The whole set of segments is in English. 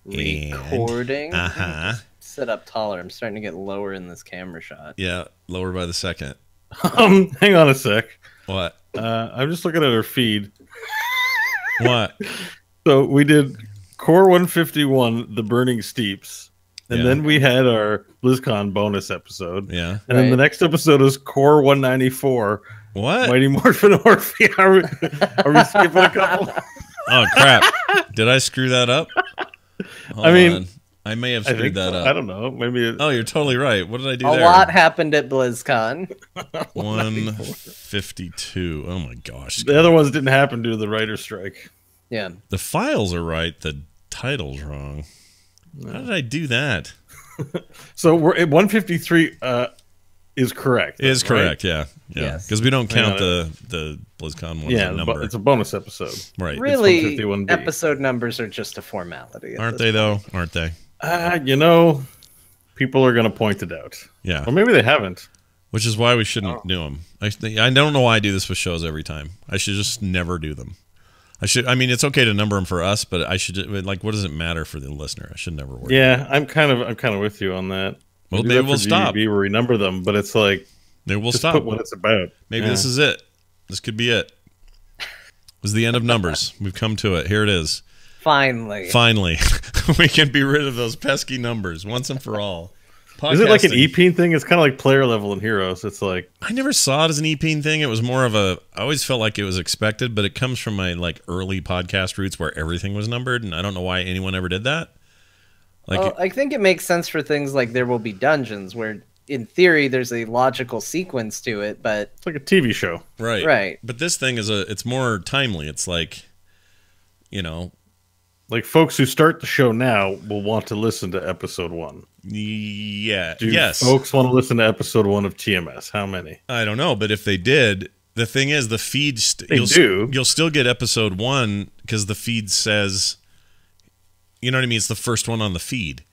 Recording. Set up taller. I'm starting to get lower in this camera shot. Yeah, lower by the second. Hang on a sec. What? I'm just looking at our feed. What? So we did Core 151, The Burning Steeps. And then we had our BlizzCon bonus episode. Yeah. And then the next episode is Core 194. What? Mighty Morphin Orpheus. Are we skipping a couple? Oh, crap. Did I screw that up? Hold on. I may have screwed that up. I don't know. Maybe. Oh, you're totally right. What did I do there? A lot happened at BlizzCon. 152. Oh, my gosh. The other ones didn't happen due to the writer's strike. Yeah. The files are right. The title's wrong. How did I do that? So we're at 153 is correct. Is correct, right? Yeah. Yes. Because we don't count the BlizzCon one as a number. It's a bonus episode. Right. Really, episode numbers are just a formality. Aren't they, though? Aren't they? People are going to point it out. Yeah. Or maybe they haven't. Which is why we shouldn't do them. I don't know why I do this with shows every time. I should just never do them. I mean, it's okay to number them for us, but I should, like, what does it matter for the listener? I should never worry. Yeah, I'm kind of with you on that. Well, maybe we'll stop. Where we number them, but it's like maybe we'll just stop put what it's about. Maybe this is it. This could be it. This is the end of numbers. We've come to it. Here it is. Finally, we can be rid of those pesky numbers once and for all. Is it like an EP thing? It's kind of like player level in Heroes. It's like I never saw it as an EP thing. It was more of a. I always felt like it was expected, but it comes from my like early podcast roots where everything was numbered, and I don't know why anyone ever did that. Like, well, I think it makes sense for things like There Will Be Dungeons, where in theory there's a logical sequence to it, but it's like a TV show, right? Right. But this thing is it's more timely. It's like, like folks who start the show now will want to listen to episode 1. Yeah. Yes. Folks want to listen to episode 1 of TMS. How many? I don't know, but if they did, the thing is, the feed you'll still get episode 1 because the feed says, you know what I mean. It's the first one on the feed,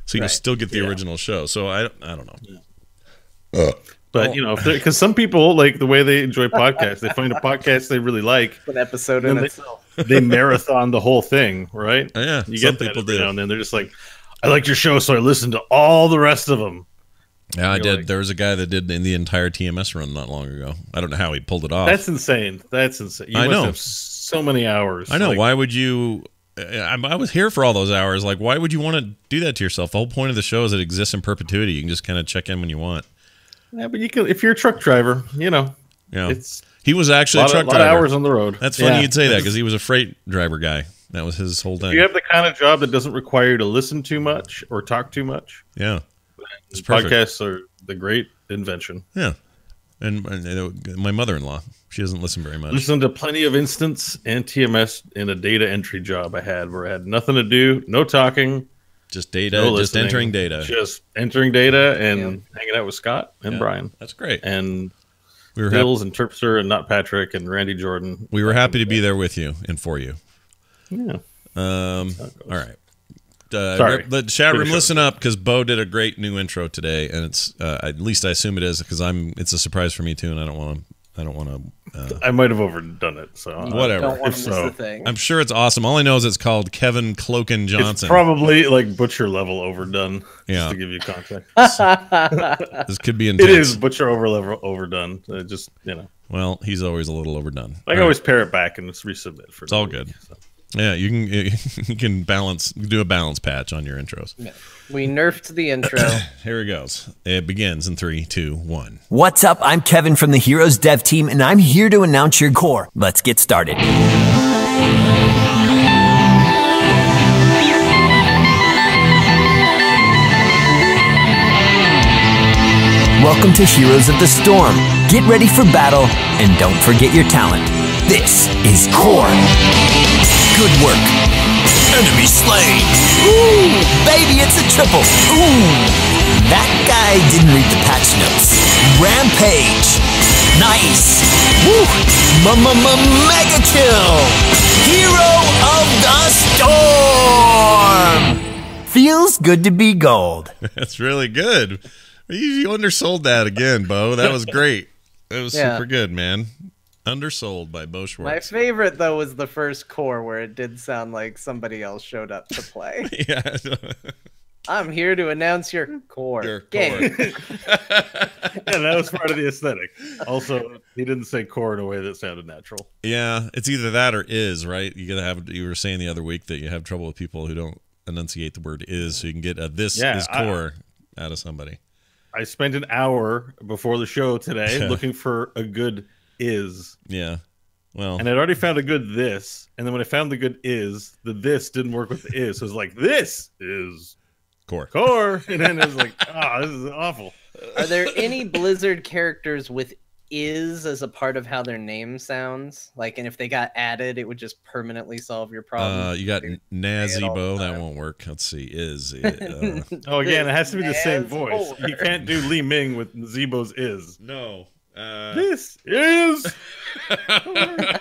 so you'll still get the original show. So I don't know. Yeah. But because some people like the way they enjoy podcasts, they find a podcast they really like, an episode in itself. They marathon the whole thing, right? Oh, yeah, you get people do. And then they're just like, I liked your show, so I listened to all the rest of them. Yeah, I did. There was a guy that did in the entire TMS run not long ago. I don't know how he pulled it off. That's insane. You must have so many hours. I know. Why would you? I was here for all those hours. Like, why would you want to do that to yourself? The whole point of the show is it exists in perpetuity. You can just kind of check in when you want. Yeah, but you can if you're a truck driver, Yeah. It's he was actually a truck driver. A lot of hours on the road. That's funny you'd say that because he was a freight driver guy. That was his whole thing. If you have the kind of job that doesn't require you to listen too much or talk too much. Yeah. Podcasts are the great invention. Yeah. And my mother-in-law, she doesn't listen very much. Listen to plenty of Instance and TMS in a data entry job I had where I had nothing to do, no talking. Just data, just entering data. Just entering data and hanging out with Scott and Brian. That's great. And Hills and Terpster and Not Patrick and Randy Jordan. We were happy to be there with you and for you. Yeah. All right. Sorry. The chat room, listen up because Bo did a great new intro today, and it's at least I assume it is because it's a surprise for me too, and I don't want to. I might have overdone it, so whatever. Don't want to miss the thing. I'm sure it's awesome. All I know is it's called Kevin Cloaken Johnson. It's probably like Butcher level overdone. Just to give you context. This could be intense. It is Butcher level overdone. Just Well, he's always a little overdone. I can always pare it back and just resubmit for. It's all good. So. Yeah, you can do a balance patch on your intros. Yeah. We nerfed the intro. Here it goes. It begins in 3, 2, 1. What's up? I'm Kevin from the Heroes Dev Team, and I'm here to announce your core. Let's get started. Welcome to Heroes of the Storm. Get ready for battle, and don't forget your talent. This is core. Good work. Enemy slain. Ooh, baby, it's a triple. Ooh, that guy didn't read the patch notes. Rampage. Nice. Woo, mega kill. Hero of the Storm. Feels good to be gold. That's really good. You undersold that again, Bo. That was great. That was super good, man. Undersold by Bo Schwartz. My favorite, though, was the first core where it did sound like somebody else showed up to play. Yeah. I'm here to announce your core game. Yeah, that was part of the aesthetic. Also, he didn't say core in a way that sounded natural. Yeah, it's either that or is, right? You gotta have. You were saying the other week that you have trouble with people who don't enunciate the word is, so you can get a this is core out of somebody. I spent an hour before the show today looking for a good is. Yeah. Well, and I'd already found a good this, and then when I found the good is, the this didn't work with the is. So it was like, this is core. And then it was like, this is awful. Are there any Blizzard characters with is as a part of how their name sounds? Like, and if they got added, it would just permanently solve your problem. You got Nazeebo. That won't work. Let's see. Is. Again, it has to be the same voice. You can't do Li Ming with Zebo's is. No. This is. It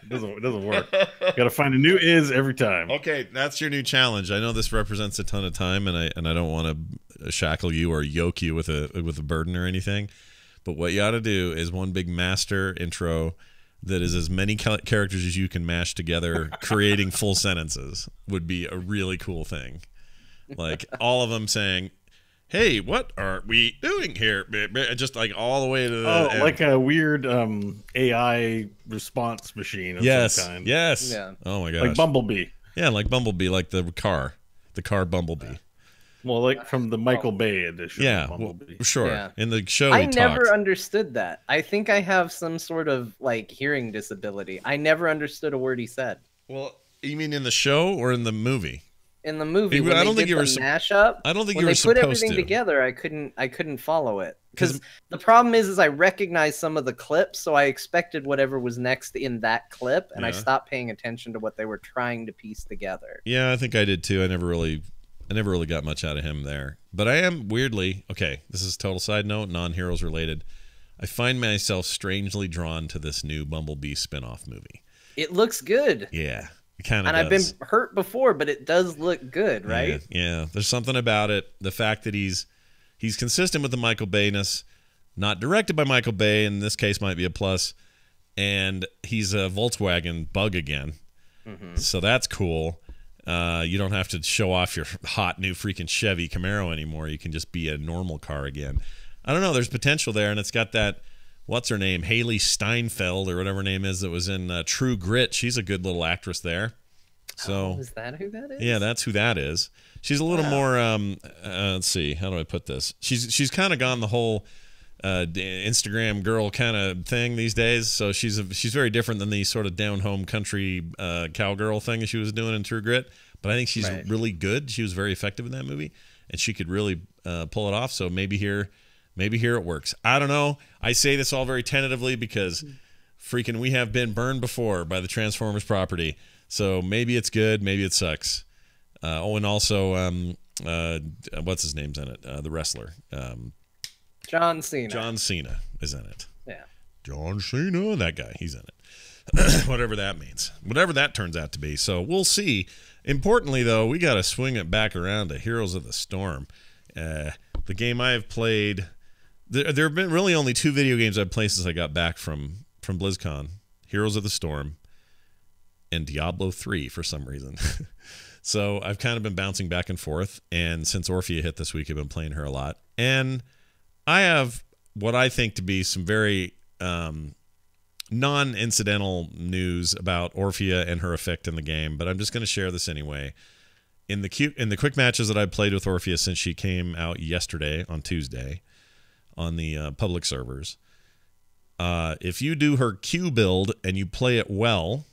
doesn't work. Got to find a new is every time. Okay, that's your new challenge. I know this represents a ton of time, and I don't want to shackle you or yoke you with a burden or anything. But what you ought to do is one big master intro that is as many characters as you can mash together, creating full sentences would be a really cool thing. Like all of them saying, "Hey, what are we doing here?" Just like all the way to the end. Like a weird AI response machine of some kind. Yes. Yeah. Oh my gosh. Like Bumblebee. Yeah, like Bumblebee, like the car Bumblebee. Well, like from the Michael Bay edition. Yeah, of Bumblebee. sure. Yeah. In the show, I never understood that. I think I have some sort of like hearing disability. I never understood a word he said. Well, you mean in the show or in the movie? In the movie, when I don't they think did you were the mashup. I don't think when you were they put supposed everything to. together, I couldn't follow it because the problem is I recognized some of the clips, so I expected whatever was next in that clip, and I stopped paying attention to what they were trying to piece together. Yeah, I think I did too. I never really got much out of him there. But I am weirdly this is a total side note, non-Heroes related. I find myself strangely drawn to this new Bumblebee spinoff movie. It looks good. Yeah. Kind of and does. I've been hurt before, but it does look good, right? Yeah. There's something about it. The fact that he's consistent with the Michael Bay-ness, not directed by Michael Bay, in this case might be a plus, and he's a Volkswagen Bug again. Mm-hmm. So that's cool. You don't have to show off your hot new freaking Chevy Camaro anymore. You can just be a normal car again. I don't know. There's potential there, and it's got that, what's her name, Haley Steinfeld or whatever her name is, that was in True Grit. She's a good little actress there. So is that who that is? Yeah, that's who that is. She's a little more. Let's see, how do I put this? She's kind of gone the whole Instagram girl kind of thing these days. So she's very different than the sort of down home country cowgirl thing that she was doing in True Grit. But I think she's really good. She was very effective in that movie, and she could really pull it off. So maybe here it works. I don't know. I say this all very tentatively because freaking we have been burned before by the Transformers property. So maybe it's good, maybe it sucks. And also, what's his name's in it? The wrestler. John Cena. John Cena is in it. Yeah. John Cena, that guy, he's in it. Whatever that means. Whatever that turns out to be. So we'll see. Importantly, though, we got to swing it back around to Heroes of the Storm. The game I have played... There have been really only 2 video games I've played since I got back from BlizzCon. Heroes of the Storm and Diablo 3 for some reason. So I've kind of been bouncing back and forth, and since Orphea hit this week, I've been playing her a lot. And I have what I think to be some very non-incidental news about Orphea and her effect in the game, but I'm just going to share this anyway. In the quick matches that I've played with Orphea since she came out yesterday on Tuesday on the public servers, if you do her Q build and you play it well,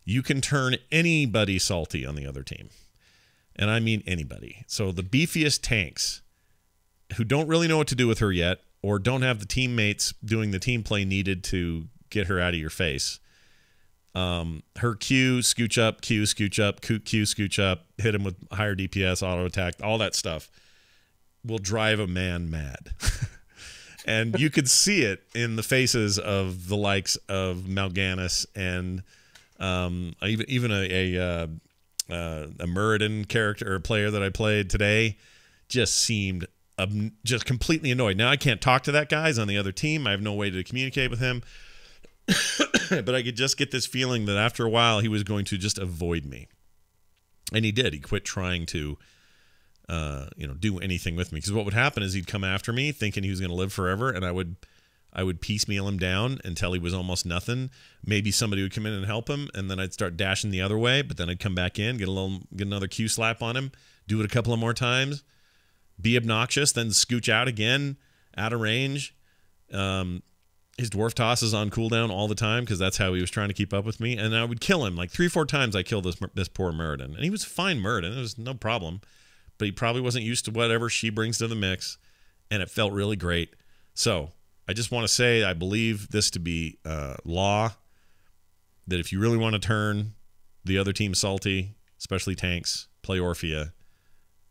you can turn anybody salty on the other team. And I mean anybody. So the beefiest tanks who don't really know what to do with her yet, or don't have the teammates doing the team play needed to get her out of your face, her Q, scooch up, Q, scooch up, Q, scooch up, hit him with higher DPS, auto attack, all that stuff will drive a man mad. And you could see it in the faces of the likes of Mal'Ganis and even a Muradin character or player that I played today just seemed just completely annoyed. Now I can't talk to that guy. He's on the other team. I have no way to communicate with him. But I could just get this feeling that after a while he was going to just avoid me. And he did. He quit trying to do anything with me. Because what would happen is he'd come after me thinking he was going to live forever, and I would piecemeal him down until he was almost nothing. Maybe somebody would come in and help him, and then I'd start dashing the other way, but then I'd come back in, get another Q slap on him, do it a couple of more times, be obnoxious, then scooch out again, out of range. His dwarf toss is on cooldown all the time because that's how he was trying to keep up with me, and I would kill him. Like 3-4 times I killed this poor Muradin, and he was fine Muradin. It was no problem, but he probably wasn't used to whatever she brings to the mix, and it felt really great. So I just want to say I believe this to be law, that if you really want to turn the other team salty, especially tanks, play Orphea,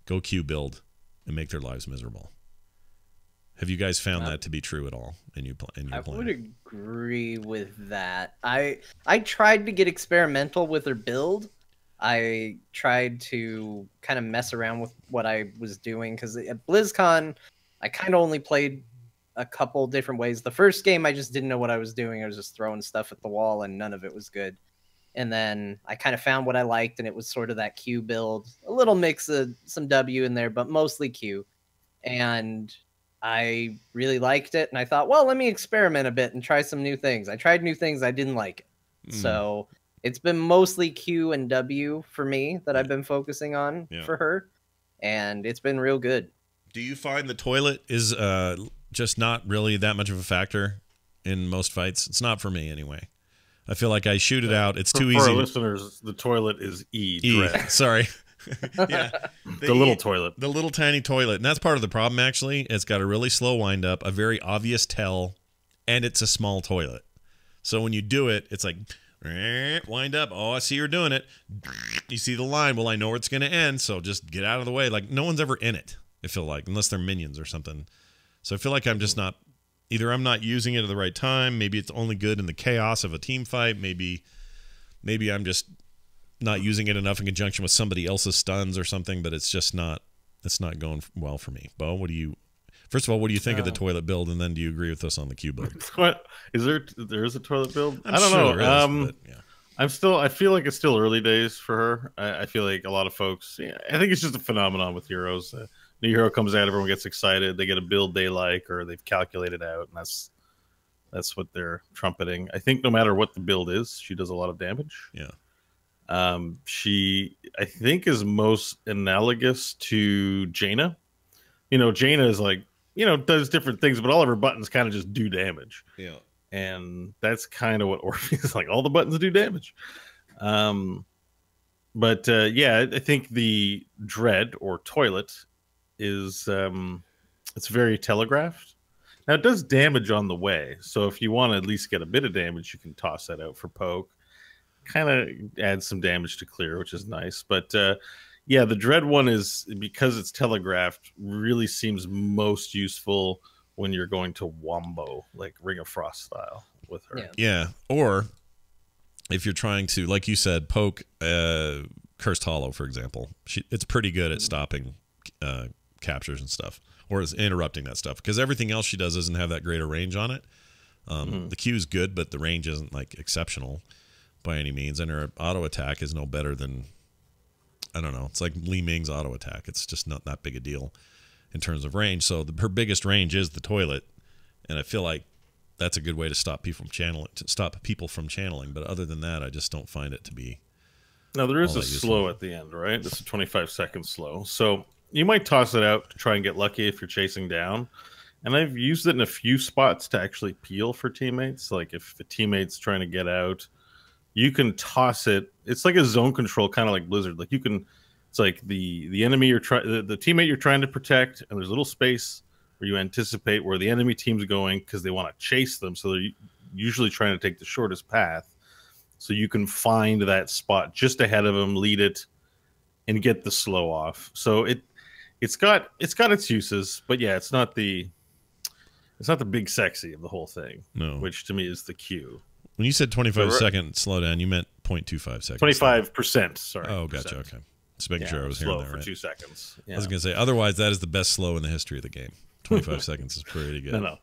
go Q build, and make their lives miserable. Have you guys found that to be true at all in your plan? I would agree with that. I tried to get experimental with her build. I tried to kind of mess around with what I was doing because at BlizzCon, I kind of only played a couple different ways. The first game, I just didn't know what I was doing. I was just throwing stuff at the wall, and none of it was good. And then I kind of found what I liked, and it was sort of that Q build, a little mix of some W in there, but mostly Q. And I really liked it, and I thought, well, let me experiment a bit and try some new things. I tried new things. I didn't like it. So it's been mostly Q and W for me that I've been focusing on for her, and it's been real good. Do you find the toilet is just not really that much of a factor in most fights? It's not for me anyway. I feel like I shoot it out. It's too easy. For our listeners, the toilet is E. Sorry. Yeah, the little toilet, the little tiny toilet, and that's part of the problem. Actually, it's got a really slow wind up, a very obvious tell, and it's a small toilet. So when you do it, it's like wind up. Oh, I see you're doing it. You see the line. Well, I know where it's going to end, so just get out of the way. Like no one's ever in it. I feel like, unless they're minions or something. So I feel like I'm just not. Either I'm not using it at the right time. Maybe it's only good in the chaos of a team fight. Maybe I'm just not using it enough in conjunction with somebody else's stuns or something, but it's not going well for me. Bo, first of all, what do you think of the toilet build, and then do you agree with us on the Q build? What is there is a toilet build? I don't know. I feel like it's still early days for her. I feel like a lot of folks, I think it's just a phenomenon with heroes. New hero comes out, everyone gets excited, they get a build they like, or they've calculated out, and that's what they're trumpeting. I think no matter what the build is, she does a lot of damage. Yeah. She, I think, is most analogous to Jaina. Jaina is like, does different things, but all of her buttons kind of just do damage. Yeah. And that's kind of what Orphea is like. All the buttons do damage. But I think the dread or toilet is, it's very telegraphed. Now, it does damage on the way. So if you want to at least get a bit of damage, you can toss that out for poke. Kind of adds some damage to clear, which is nice. But the dread one is, because it's telegraphed, really seems most useful when you're going to wombo, like Ring of Frost style with her. Yeah. Or if you're trying to, like you said, poke Cursed Hollow, for example. It's pretty good at stopping captures and stuff, or is interrupting that stuff, because everything else she does doesn't have that great a range on it. The Q is good, but the range isn't like exceptional by any means, and her auto attack is no better than, I don't know, it's like Li Ming's auto attack. It's just not that big a deal in terms of range. So her biggest range is the toilet, and I feel like that's a good way to stop people from channeling. But other than that, I just don't find it to be. Now there is a slow at the end, right? It's a 25-second slow, so you might toss it out to try and get lucky if you're chasing down. And I've used it in a few spots to actually peel for teammates. Like if the teammate's trying to get out, you can toss it. It's like a zone control, kind of like Blizzard. Like it's like the enemy the teammate you're trying to protect, and there's a little space where you anticipate where the enemy team's going because they want to chase them. So they're usually trying to take the shortest path. So you can find that spot just ahead of them, lead it, and get the slow off. So it's got its uses, but yeah, it's not the big sexy of the whole thing. No, which to me is the Q. When you said 25-second slowdown, you meant 0.25 seconds. 25%. Sorry. Oh, gotcha. Okay, just making sure I was hearing that right. For 2 seconds. Yeah. I was going to say, otherwise that is the best slow in the history of the game. 25 seconds is pretty good. No.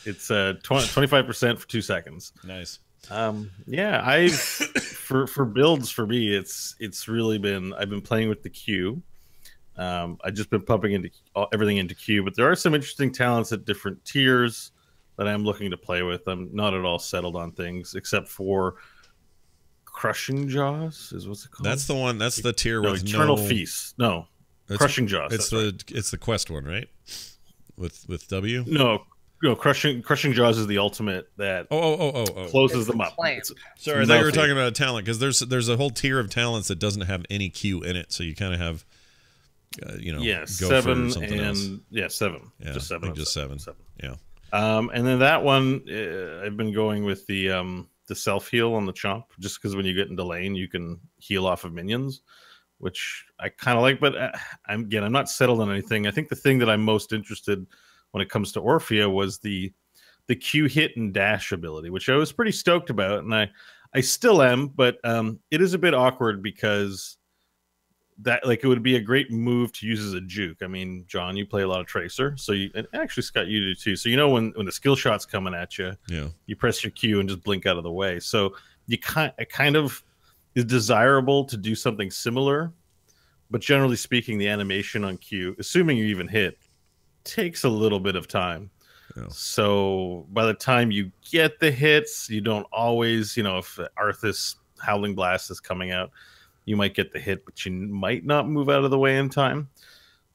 It's 25% for 2 seconds. Nice. Yeah, I've for builds for me, it's really been I've been playing with the Q. I've just been pumping into everything into Q, but there are some interesting talents at different tiers that I'm looking to play with. I'm not at all settled on things except for Crushing Jaws is what's it called? That's the one. That's the tier with Eternal Feast. No, Crushing Jaws. It's the quest one, right? With W. No, Crushing Jaws is the ultimate that closes them up. Sorry, I thought you were talking about a talent because there's a whole tier of talents that doesn't have any Q in it, so you kind of have. Go 7 for and else. 7. Yeah, just 7. Just 7. Yeah. And then that one, I've been going with the self heal on the chomp, just because when you get into lane, you can heal off of minions, which I kind of like. But I'm not settled on anything. I think the thing that I'm most interested when it comes to Orphea was the Q hit and dash ability, which I was pretty stoked about, and I still am. But it is a bit awkward because that it would be a great move to use as a juke. I mean, John, you play a lot of Tracer, so and actually Scott, you do too. So when the skill shot's coming at you, you press your Q and just blink out of the way. So it kind of is desirable to do something similar, but generally speaking, the animation on Q, assuming you even hit, takes a little bit of time. So by the time you get the hits, you don't always, if Arthas Howling Blast is coming out, you might get the hit, but you might not move out of the way in time.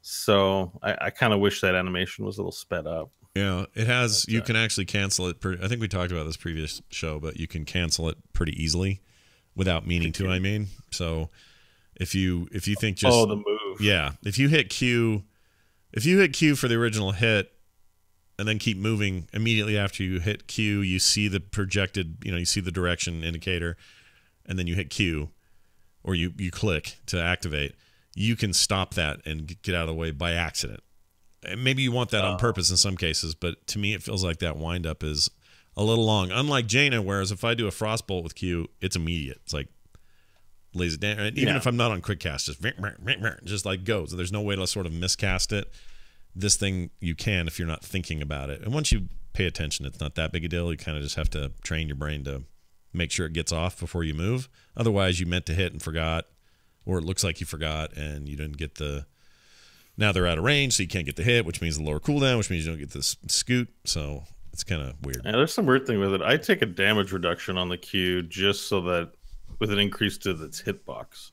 So I kind of wish that animation was a little sped up. Yeah, it has. You can actually cancel it. I think we talked about this previous show, but you can cancel it pretty easily without meaning to. I mean, so if you think just the move, if you hit Q for the original hit, and then keep moving immediately after you hit Q, you see the projected, you see the direction indicator, and then you hit Q. Or you click to activate, you can stop that and get out of the way by accident. And maybe you want that on purpose in some cases, but to me it feels like that windup is a little long. Unlike Jaina, whereas if I do a Frostbolt with Q, it's immediate. It's like lays it down. Even if I'm not on quick cast, just like goes. There's no way to sort of miscast it. This thing you can if you're not thinking about it. And once you pay attention, it's not that big a deal. You kind of just have to train your brain to make sure it gets off before you move. Otherwise, you meant to hit and forgot, or it looks like you forgot and you didn't get the... Now they're out of range, so you can't get the hit, which means the lower cooldown, which means you don't get the scoot. So it's kind of weird. Yeah, there's some weird thing with it. I take a damage reduction on the Q just so that with an increase to its hitbox.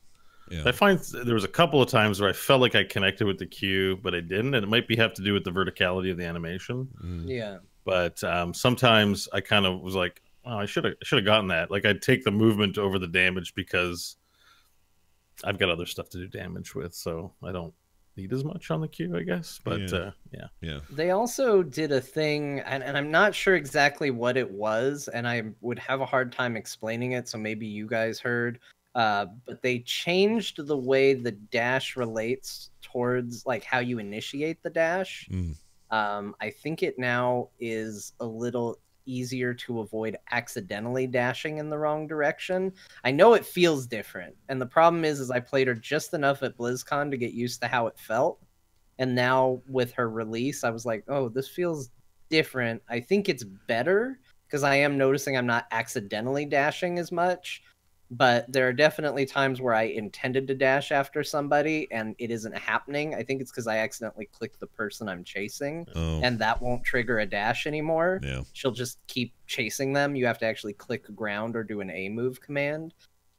Yeah. I find there was a couple of times where I felt like I connected with the Q, but I didn't, and it might have to do with the verticality of the animation. Yeah. But sometimes I kind of was like, oh, I should have gotten that. Like I'd take the movement over the damage because I've got other stuff to do damage with, so I don't need as much on the Q, I guess. But yeah. They also did a thing, and I'm not sure exactly what it was, and I would have a hard time explaining it. So maybe you guys heard, but they changed the way the dash relates towards like how you initiate the dash. I think it now is a little easier to avoid accidentally dashing in the wrong direction. I know it feels different, and the problem is I played her just enough at BlizzCon to get used to how it felt, and now with her release I was like, oh, this feels different. I think it's better because I am noticing I'm not accidentally dashing as much, but there are definitely times where I intended to dash after somebody and it isn't happening. I think it's because I accidentally click the person I'm chasing, and that won't trigger a dash anymore. Yeah. She'll just keep chasing them. You have to actually click ground or do an A move command,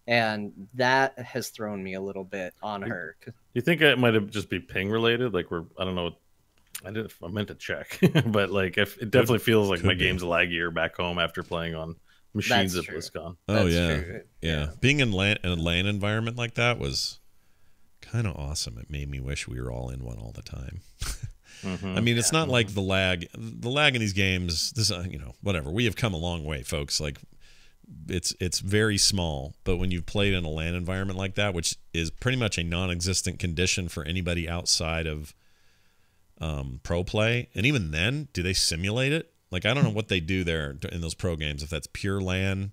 and that has thrown me a little bit on her. Do you think it might have just be ping related? Like I don't know. I meant to check, but like it definitely feels like my game's laggier back home after playing on machines at BlizzCon. Oh yeah. Being in a LAN environment like that was kind of awesome. It made me wish we were all in one all the time. I mean, it's not like the lag in these games. This, whatever. We have come a long way, folks. Like, it's very small. But when you've played in a LAN environment like that, which is pretty much a non-existent condition for anybody outside of pro play, and even then, do they simulate it? Like, I don't know what they do there in those pro games, if that's pure LAN,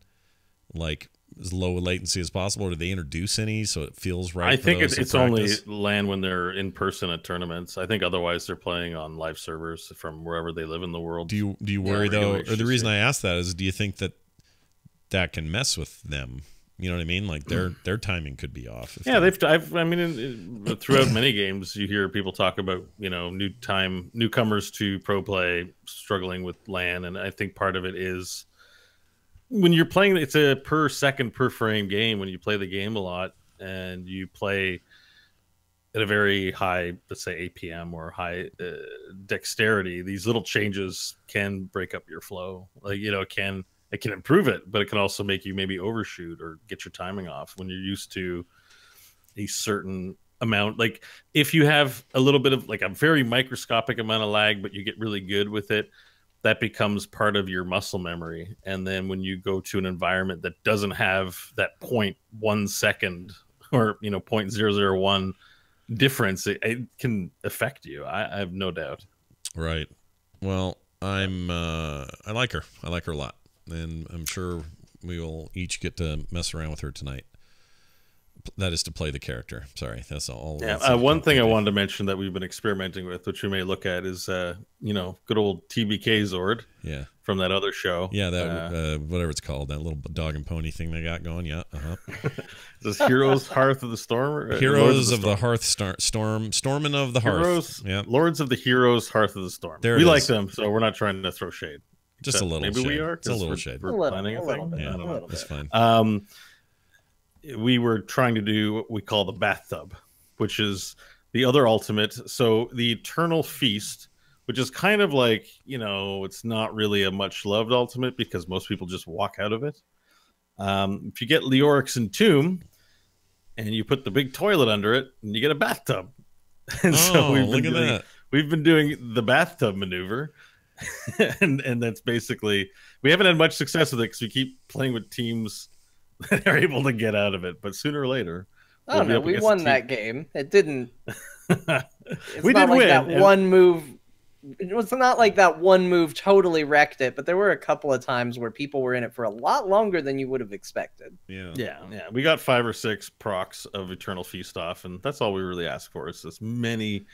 like as low latency as possible, or do they introduce any so it feels right? I think it's only LAN when they're in person at tournaments. I think otherwise they're playing on live servers from wherever they live in the world. Do you worry though? Or the reason I ask that is, do you think that that can mess with them. You know what I mean? Like their timing could be off. Yeah, throughout many games, you hear people talk about newcomers to pro play struggling with LAN, and I think part of it is when you're playing. It's a per second per frame game. When you play the game a lot and you play at a very high, let's say APM or high dexterity, these little changes can break up your flow. Like it can improve it, but it can also make you maybe overshoot or get your timing off when you're used to a certain amount. Like if you have a little bit of like a very microscopic amount of lag, but you get really good with it, that becomes part of your muscle memory. And then when you go to an environment that doesn't have that 0.1 second or 0.001 difference, it can affect you. I have no doubt. Right. Well, I like her. I like her a lot. And I'm sure we will each get to mess around with her tonight. That is to play the character. Sorry, that's all. Yeah, one thing I wanted to mention that we've been experimenting with, which we may look at, is good old TBK Zord. Yeah. From that other show. Yeah, that whatever it's called, that little dog and pony thing they got going. Yeah. Is this Heroes Hearth of the Storm? Heroes of the Hearth Storming of the Hearth. Yeah. Lords of the Heroes Hearth of the Storm. We like them, so we're not trying to throw shade. Just a little maybe shade. We are. It's a little shade. We're planning a thing. Yeah, that's fine. We were trying to do what we call the bathtub, which is the other ultimate. So the Eternal Feast, which is kind of like, it's not really a much loved ultimate because most people just walk out of it. If you get Leoric's Entomb and you put the big toilet under it, and you get a bathtub. And so we've been doing the bathtub maneuver. and that's basically, we haven't had much success with it because we keep playing with teams that are able to get out of it, but sooner or later I don't know, we won that game. It didn't we did win that one move. It was not like that one move totally wrecked it, but there were a couple of times where people were in it for a lot longer than you would have expected. Yeah. We got 5 or 6 procs of Eternal Feast off, and that's all we really ask for, is as many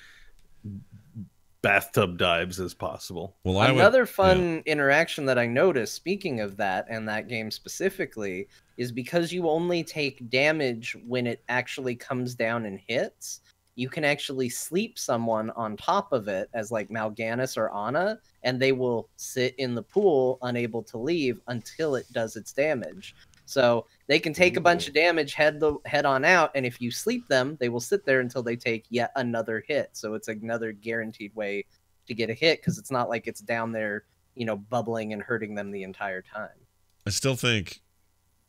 bathtub dives as possible. Well, another fun interaction that I noticed, speaking of that and that game specifically, is because you only take damage when it actually comes down and hits, you can actually sleep someone on top of it as like Mal'Ganis or Ana, and they will sit in the pool unable to leave until it does its damage. So they can take a bunch of damage, head on out, and if you sleep them, they will sit there until they take yet another hit. So it's another guaranteed way to get a hit, because it's not like it's down there, bubbling and hurting them the entire time. I still think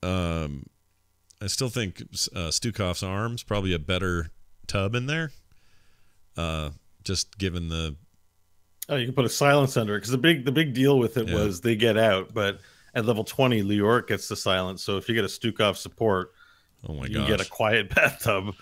Stukov's Arms probably a better tub in there. Just given the you can put a silence under it, because the big deal with it was they get out, but at level 20, Leoric gets the silence. So if you get a Stukov support, you can get a quiet bathtub.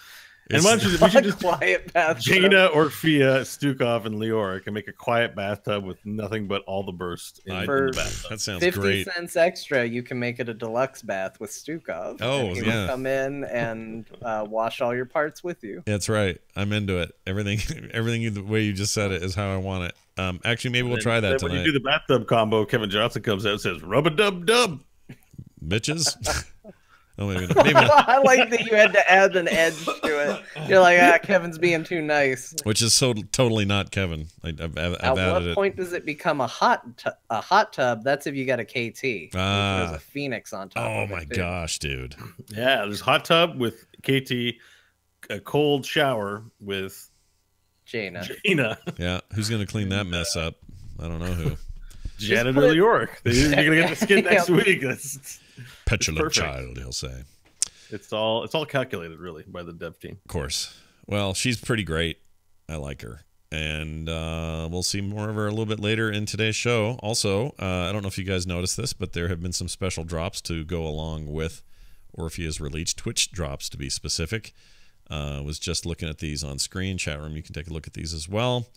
And we should just quiet bathtub. Jaina, Orphea, Stukov, and Leoric and make a quiet bathtub with nothing but all the burst in the bathtub. That sounds 50 great. 50 cents extra, you can make it a deluxe bath with Stukov. Oh, he will come in and wash all your parts with you. That's right. I'm into it. Everything the way you just said it is how I want it. Actually, maybe we'll try that tonight. When you do the bathtub combo, Kevin Johnson comes out and says, "Rub-a-dub-dub, bitches." Oh, maybe I like that you had to add an edge to it. You're like, Kevin's being too nice. Which is totally not Kevin. I've At what point does it become a hot tub? That's if you got a KT. There's a Phoenix on top. Oh my gosh, dude. Yeah, there's hot tub with KT, a cold shower with Jaina. Yeah, who's gonna clean that mess up? I don't know who. Janitor Leoric. You're gonna get the skin next week. Petulant child, he'll say. It's all calculated, really, by the dev team. Of course. Well, she's pretty great. I like her. And we'll see more of her a little bit later in today's show. Also, I don't know if you guys noticed this, but there have been some special drops to go along with Orphea's release. Twitch drops, to be specific. Was just looking at these on screen. Chat room, you can take a look at these as well.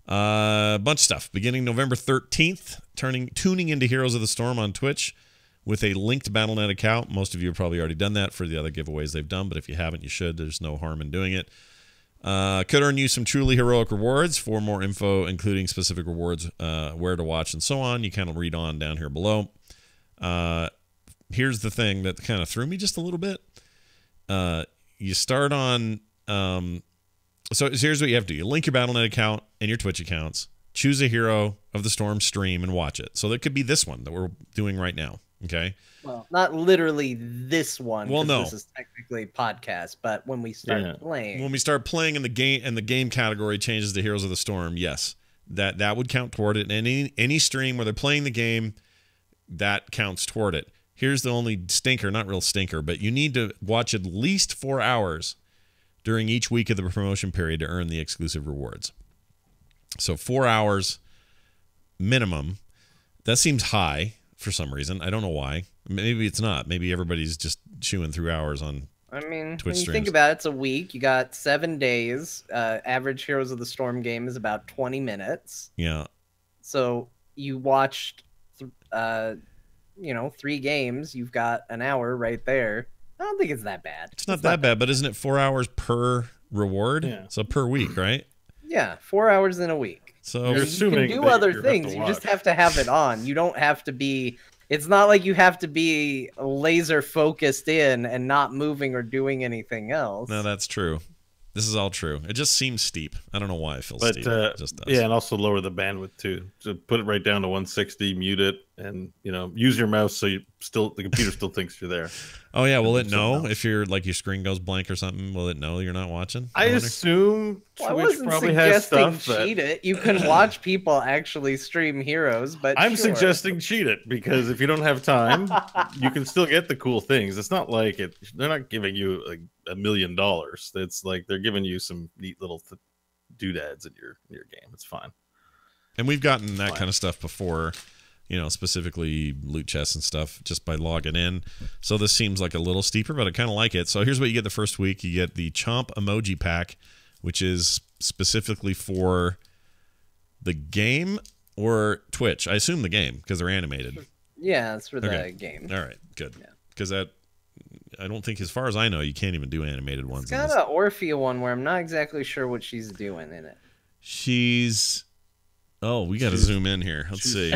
Bunch of stuff. Beginning November 13th, tuning into Heroes of the Storm on Twitch with a linked Battle.net account. Most of you have probably already done that for the other giveaways they've done, but if you haven't, you should. There's no harm in doing it. Could earn you some truly heroic rewards. For more info, including specific rewards, where to watch, and so on, you kind of read on down here below. here's the thing that kind of threw me just a little bit. You start on so here's what you have to do. You link your Battle.net account and your Twitch accounts. Choose a Hero of the Storm stream and watch it. So that could be this one that we're doing right now. Okay. Well, not literally this one. Well, no. This is technically podcast, but when we start playing. When we start playing in the game and the game category changes to Heroes of the Storm, yes. That would count toward it. And any stream where they're playing the game, that counts toward it. Here's the only stinker, not real stinker, but you need to watch at least 4 hours during each week of the promotion period to earn the exclusive rewards. So 4 hours minimum. That seems high for some reason. I don't know why. Maybe it's not. Maybe everybody's just chewing through hours on Twitch when you streams. think about it, it's a week. You got 7 days. Average Heroes of the Storm game is about 20 minutes. Yeah. So you watched, 3 games. You've got an hour right there. I don't think it's that bad. It's not that bad, but isn't it 4 hours per reward? Yeah. So per week, right? Yeah, 4 hours in a week. So You're assuming you can do that other you things. have to You just watch. have to have it on. You don't have to be. It's not like you have to be laser focused in and not moving or doing anything else. no, that's true. This is all true. It just seems steep. I don't know why it feels But steep. It just does. yeah, and also lower the bandwidth too. So put it right down to 160, mute it, and use your mouse so the computer still thinks you're there. Oh yeah, will it something know else. if your screen goes blank or something? Will it know you're not watching? I wonder. assume Well, I Twitch wasn't probably has suggesting stuff that cheat it. You can watch people actually stream Heroes, but I'm sure. suggesting cheat it, because if you don't have time, you can still get the cool things. It's not like they're not giving you like $1 million. It's like they're giving you some neat little doodads in your game. It's fine. And we've gotten that kind of stuff before, specifically loot chests and stuff, just by logging in. So this seems like a little steeper, but I kind of like it. So here's what you get the first week. You get the Chomp emoji pack, which is specifically for the game or Twitch. I assume the game, because they're animated. Yeah, it's for Okay. the game. All right, good. Yeah. Because I don't think, as far as I know, you can't even do animated ones. It's got an Orphea one where I'm not exactly sure what she's doing in it. She's... Oh, we got to zoom in here. Let's see.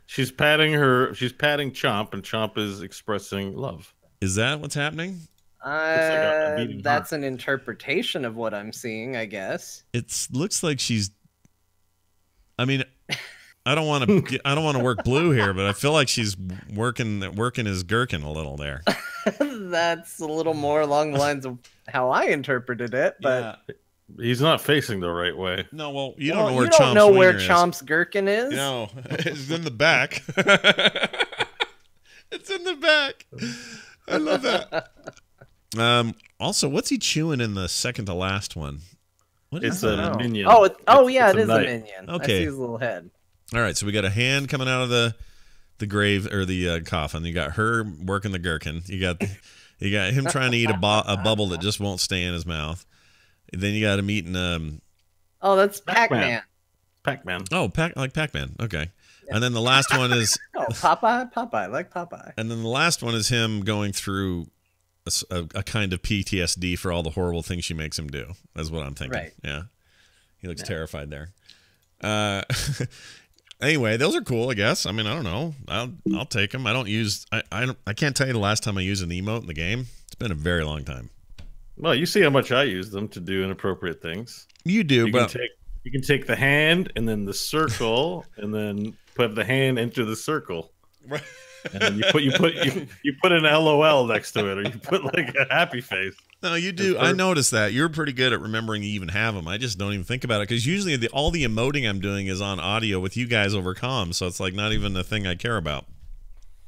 She's patting Chomp, and Chomp is expressing love. Is that what's happening? a beating That's heart. an interpretation of what I'm seeing, I guess. It looks like she's... I mean, I don't want to work blue here, but I feel like she's working his gherkin a little there. That's a little more along the lines of how I interpreted it, but He's not facing the right way. No, well, you don't know where you don't Chomp's know where wiener is. Chomp's gherkin is. No, it's in the back. It's in the back. I love that. Also, what's he chewing in the second to last one? What is It's that? a minion. Oh, It's it is a knight. minion. Okay. I see his little head. All right, so we got a hand coming out of the grave or the coffin. You got her working the gherkin. You got him trying to eat a bubble that just won't stay in his mouth. Then you got him eating Oh, that's Pac-Man. Pac-Man. Pac-Man. like Pac-Man. Okay. And then the last one is Oh, Popeye, like Popeye. and then the last one is him going through a kind of PTSD for all the horrible things she makes him do. That's what I'm thinking. Right. Yeah. He looks terrified there. Anyway, those are cool, I guess. I mean, I don't know. I'll take them. I don't use I can't tell you the last time I used an emote in the game. It's been a very long time. Well, you see how much I use them to do inappropriate things. You do, You but can take the hand and then the circle and then put the hand into the circle. And then you put an LOL next to it, or you put like a happy face. no, you do. I noticed that. You're pretty good at remembering you even have them. I just don't even think about it because usually all the emoting I'm doing is on audio with you guys over comms, so it's like not even a thing I care about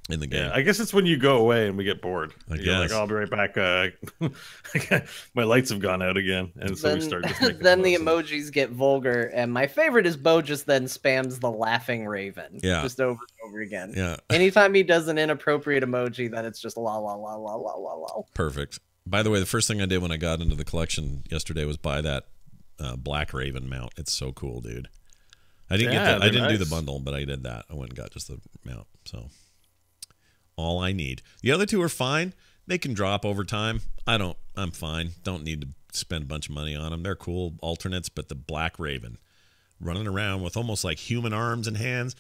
in the game. Yeah, I guess it's when you go away and we get bored. I You're like, guess. I'll be right back. My lights have gone out again, and so we start just making then the noises. emojis get vulgar, and my favorite is Bo just then spams the laughing raven. Yeah. Just over and over again. Yeah, Anytime he does an inappropriate emoji, then it's just la la la la la la la. perfect. By the way, the first thing I did when I got into the collection yesterday was buy that Black Raven mount. It's so cool, dude. I didn't get that. I they're didn't do the nice. bundle, but I did that. I went and got just the mount. So all I need. The other two are fine. They can drop over time. I'm fine. Don't need to spend a bunch of money on them. They're cool alternates, but the Black Raven running around with almost like human arms and hands.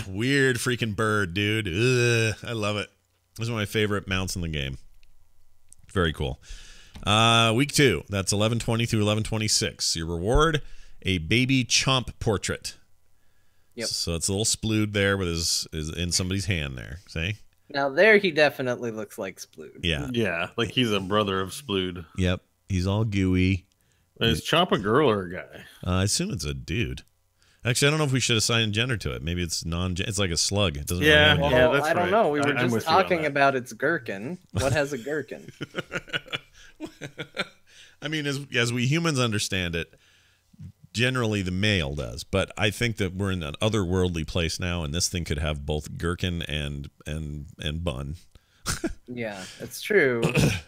Weird freaking bird, dude. Ugh, I love it. This is one of my favorite mounts in the game. Very cool. Week 2. That's 11:20 through 11:26. Your reward, a baby Chomp portrait. Yep. So it's a little Splood there with his in somebody's hand there. See? Now there he definitely looks like Splood. Yeah. Yeah, like he's a brother of Splood. Yep. He's all gooey. Is Chomp a girl or a guy? I assume it's a dude. Actually, I don't know if we should assign gender to it. Maybe it's it's like a slug. It doesn't really have a well, that's I don't right. know. We were I'm just talking about its gherkin. What has a gherkin? I mean, as we humans understand it, generally the male does. But I think that we're in an otherworldly place now, and this thing could have both gherkin and bun. Yeah, it's true.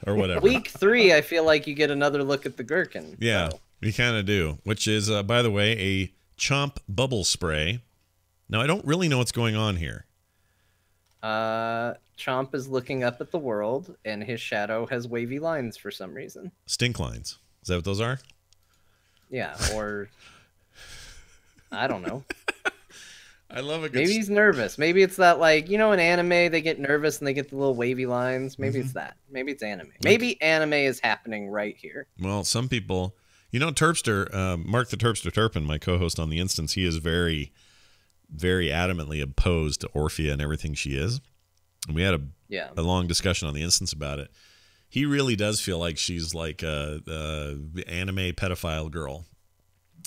Or whatever. Week 3, I feel like you get another look at the gherkin. Yeah, so. We kind of do. Which is, by the way, a Chomp bubble spray. Now, I don't really know what's going on here. Chomp is looking up at the world, and his shadow has wavy lines for some reason. Stink lines. Is that what those are? Yeah, or I don't know. I love it. Maybe he's nervous. Maybe it's that, like, you know, in anime they get nervous and they get the little wavy lines. Maybe it's that. Maybe it's anime. Maybe anime is happening right here. Well, some people, you know, Terpster, Mark the Terpster Turpin, my co-host on the Instance, he is very, very adamantly opposed to Orphea and everything she is. And we had a long discussion on the Instance about it. He really does feel like she's like a anime pedophile girl.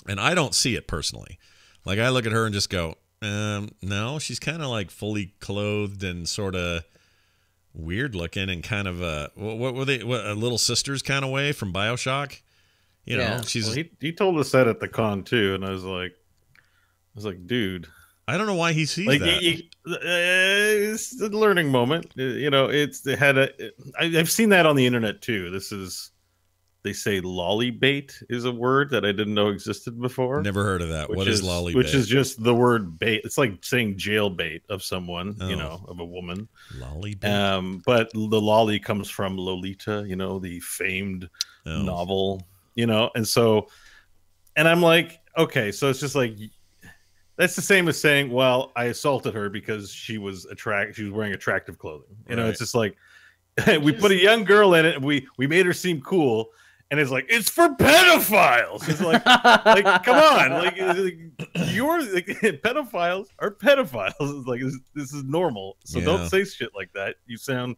And I don't see it personally. Like, I look at her and just go, no, she's kind of like fully clothed and sort of weird looking and kind of what were they? A Little Sisters kind of way from BioShock. You know, she's. Well, he told us that at the con too, and I was like, dude, I don't know why he sees like, that. It's a learning moment. You know, I've seen that on the internet too. They say lolly bait is a word that I didn't know existed before. Never heard of that. What is lolly bait? Which is just the word bait. It's like saying jail bait of someone, you know, of a woman. Lolly bait. But the lolly comes from Lolita, you know, the famed novel, you know, and I'm like, okay, so it's just like, that's the same as saying, well, I assaulted her because she was wearing attractive clothing. You know, it's just like, we put a young girl in it, and we made her seem cool. And it's like, it's for pedophiles. It's like come on, like you're like, pedophiles are pedophiles. It's like this is normal. So don't say shit like that. You sound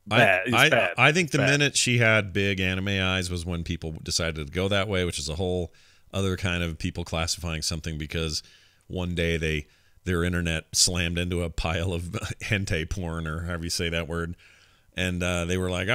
bad. I think the minute she had big anime eyes was when people decided to go that way, which is a whole other kind of people classifying something because one day their internet slammed into a pile of hentai porn, or however you say that word. And they were like,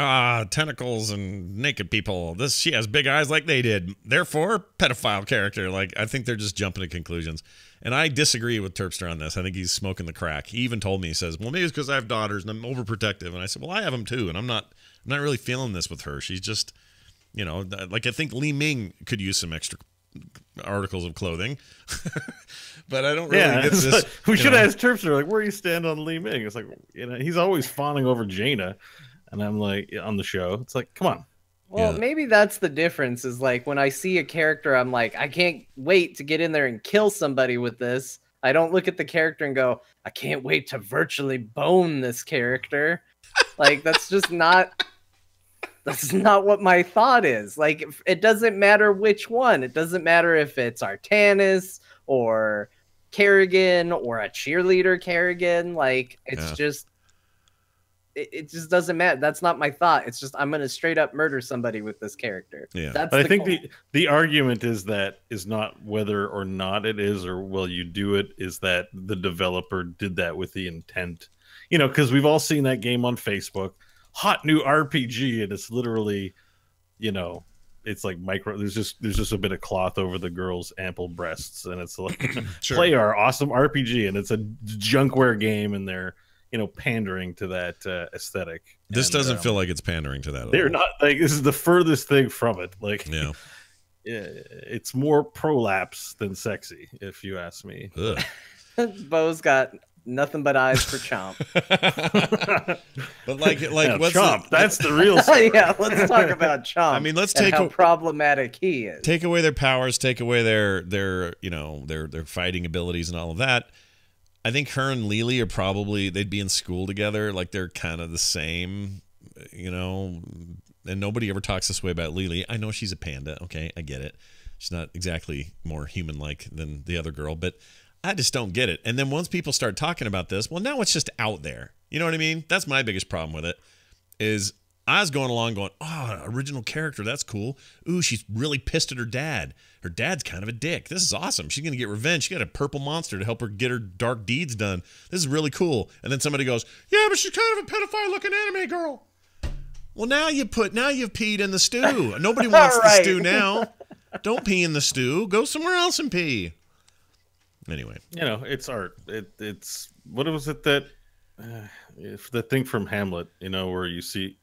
tentacles and naked people. She has big eyes like they did. Therefore, pedophile character. Like, I think they're just jumping to conclusions. And I disagree with Terpster on this. I think he's smoking the crack. He even told me, he says, well, maybe it's because I have daughters and I'm overprotective. And I said, well, I have them too. And I'm not really feeling this with her. She's just, you know, like, I think Li Ming could use some extra articles of clothing. But I don't really get this. Like, we should ask Terpster, like, where do you stand on Li Ming? It's like, you know, he's always fawning over Jaina. And I'm like, on the show, it's like, come on. Well, maybe that's the difference, is like when I see a character, I'm like, I can't wait to get in there and kill somebody with this. I don't look at the character and go, I can't wait to virtually bone this character. Like, that's not what my thought is. Like, it doesn't matter which one. It doesn't matter if it's Artanis or Kerrigan or a cheerleader Kerrigan. Like, it's just, it just doesn't matter. That's not my thought. It's just, I'm going to straight up murder somebody with this character. Yeah. I think the argument is not whether or not it is, or will you do it, is that the developer did that with the intent. You know, because we've all seen that game on Facebook, hot new RPG, and it's literally, you know, it's like there's just a bit of cloth over the girl's ample breasts, and it's like play our awesome RPG, and it's a junkware game, and they're, you know, pandering to that aesthetic. This doesn't feel like it's pandering to that. They're not, like, this is the furthest thing from it. Like, yeah, it's more prolapse than sexy, if you ask me. Bo's got nothing but eyes for Chomp. But like what's Chomp? That's the real story. Yeah, let's talk about Chomp. I mean, let's take how problematic he is. Take away their powers, take away their you know, their fighting abilities and all of that. I think her and Lily are probably, they'd be in school together. Like, they're kind of the same, you know, and nobody ever talks this way about Lily. I know she's a panda. Okay, I get it. She's not exactly more human-like than the other girl, but I just don't get it. And then once people start talking about this, well, now it's just out there. You know what I mean? That's my biggest problem with it, is I was going along going, oh, original character, that's cool. Ooh, she's really pissed at her dad. Her dad's kind of a dick. This is awesome. She's going to get revenge. She got a purple monster to help her get her dark deeds done. This is really cool. And then somebody goes, yeah, but she's kind of a pedophile-looking anime girl. Well, now you've peed in the stew. Nobody wants the stew now. Don't pee in the stew. Go somewhere else and pee. Anyway. You know, it's art. It's what was it that if the thing from Hamlet, you know, where you see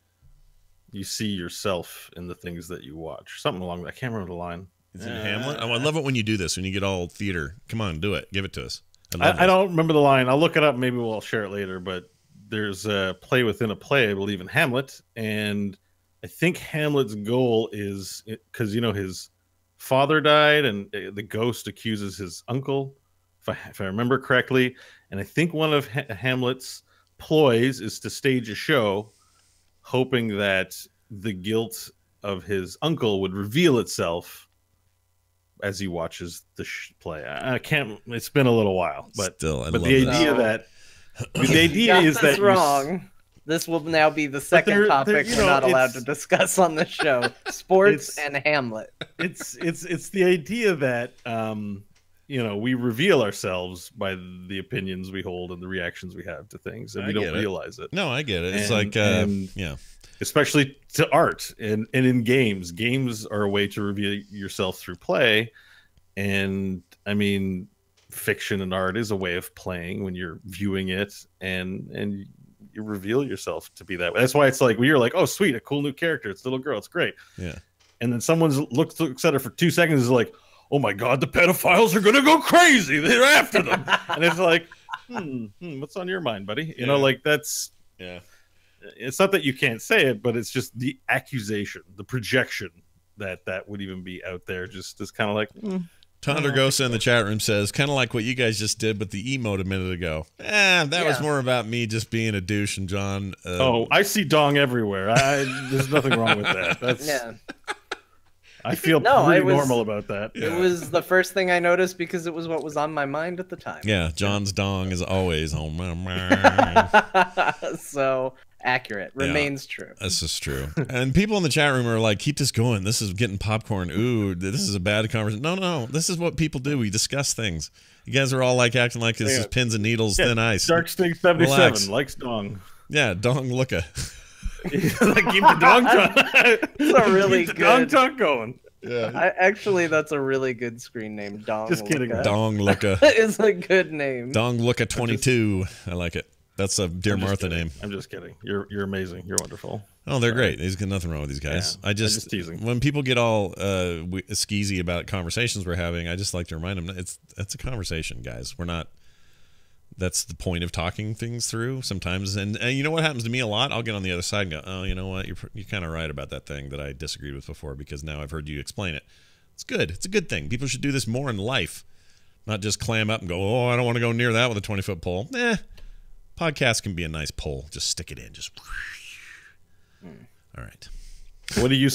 yourself in the things that you watch. Something along that. I can't remember the line. Is it Hamlet? Oh, I love it when you do this, when you get all theater. Come on, do it. Give it to us. I don't remember the line. I'll look it up. Maybe we'll share it later. But there's a play within a play, I believe, in Hamlet. And I think Hamlet's goal is, because, you know, his father died and the ghost accuses his uncle, if I remember correctly. And I think one of Hamlet's ploys is to stage a show hoping that the guilt of his uncle would reveal itself as he watches the play. I can't. It's been a little while, but still, but the idea is that wrong. This will now be the second topic we're not allowed to discuss on the show: sports and Hamlet. It's the idea that you know, we reveal ourselves by the opinions we hold and the reactions we have to things, and we don't realize it. No, I get it. It's yeah. Especially to art and in games. Games are a way to reveal yourself through play. And I mean, fiction and art is a way of playing when you're viewing it, and you reveal yourself to be that way. That's why it's like, when you're like, oh, sweet, a cool new character. It's a little girl. It's great. Yeah. And then someone looks at her for 2 seconds and is like, oh my God, the pedophiles are going to go crazy. They're after them. And it's like, what's on your mind, buddy? You know, like that's, it's not that you can't say it, but it's just the accusation, the projection that would even be out there. Just is kind of like, Tondergosa in the chat room says, kind of like what you guys just did with the emote a minute ago. That was more about me just being a douche, and John. I see dong everywhere. There's nothing wrong with that. That's I feel pretty normal about that. It was the first thing I noticed because it was what was on my mind at the time. Yeah, John's dong is always on my mind. So accurate. Remains true. This is true. And people in the chat room are like, keep this going. This is getting popcorn. Ooh, this is a bad conversation. No. This is what people do. We discuss things. You guys are all like acting like this is pins and needles, thin ice. Dark Sting 77 likes dong. Yeah, dong looka. Keep the dong talk. It's a really good dong talk going. Yeah. Actually, that's a really good screen name. Dong. Just kidding. Dong looka. It's a good name. Dong looka 22. I like it. That's a Dear Martha name. I'm just kidding. You're amazing. You're wonderful. Oh, they're great. There's nothing wrong with these guys. Yeah, I'm just teasing. When people get all skeezy about conversations we're having, I just like to remind them it's a conversation, guys. We're not. That's the point of talking things through sometimes. And you know what happens to me a lot? I'll get on the other side and go, oh, you know what? You're kind of right about that thing that I disagreed with before, because now I've heard you explain it. It's good. It's a good thing. People should do this more in life, not just clam up and go, oh, I don't want to go near that with a 20-foot pole. Podcast can be a nice pole. Just stick it in. Just. All right. What do you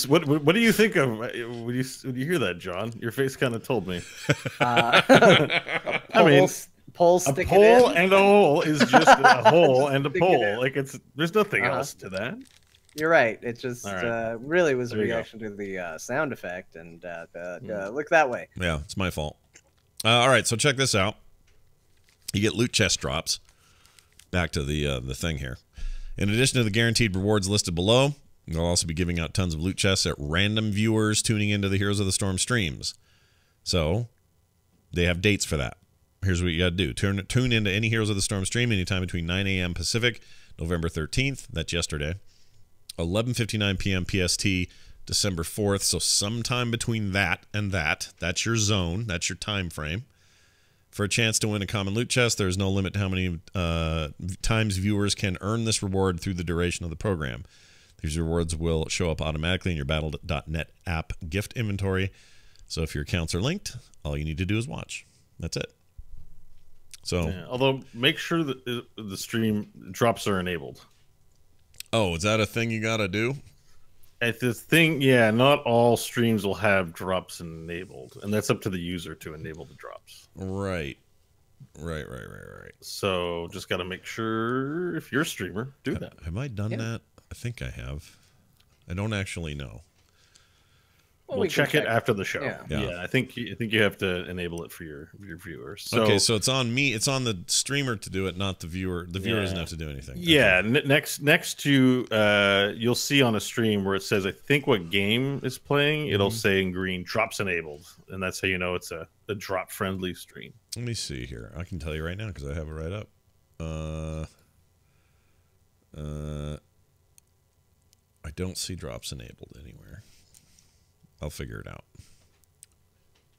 think of when you hear that, John? Your face kind of told me. I mean, pole stick a pole it in. and a hole is just a hole and a pole. Like there's nothing else to that. You're right. It just really was a There you reaction to the sound effect, and look that way. Yeah, it's my fault. All right, so check this out. You get loot chest drops. Back to the thing here. In addition to the guaranteed rewards listed below, they'll also be giving out tons of loot chests at random viewers tuning into the Heroes of the Storm streams. So they have dates for that. Here's what you got to do. Tune into any Heroes of the Storm stream anytime between 9 a.m. Pacific, November 13th. That's yesterday. 11:59 p.m. PST, December 4th. So sometime between that and that's your zone. That's your time frame. For a chance to win a common loot chest, there is no limit to how many times viewers can earn this reward through the duration of the program. These rewards will show up automatically in your Battle.net app gift inventory. So if your accounts are linked, all you need to do is watch. That's it. So, although make sure that the stream drops are enabled. Oh, is that a thing you got to do? At this thing, yeah, not all streams will have drops enabled, and that's up to the user to enable the drops. Right. So just got to make sure if you're a streamer, do that. Have I done that? I think I have. I don't actually know. Well, we'll check it after the show. Yeah. I think you have to enable it for your viewers. So, okay, so it's on me. It's on the streamer to do it, not the viewer. The viewer doesn't have to do anything. Yeah. Okay. Next to you'll see on a stream where it says, I think what game is playing. It'll say in green, drops enabled, and that's how you know it's a drop friendly stream. Let me see here. I can tell you right now because I have it right up. I don't see drops enabled anywhere. I'll figure it out.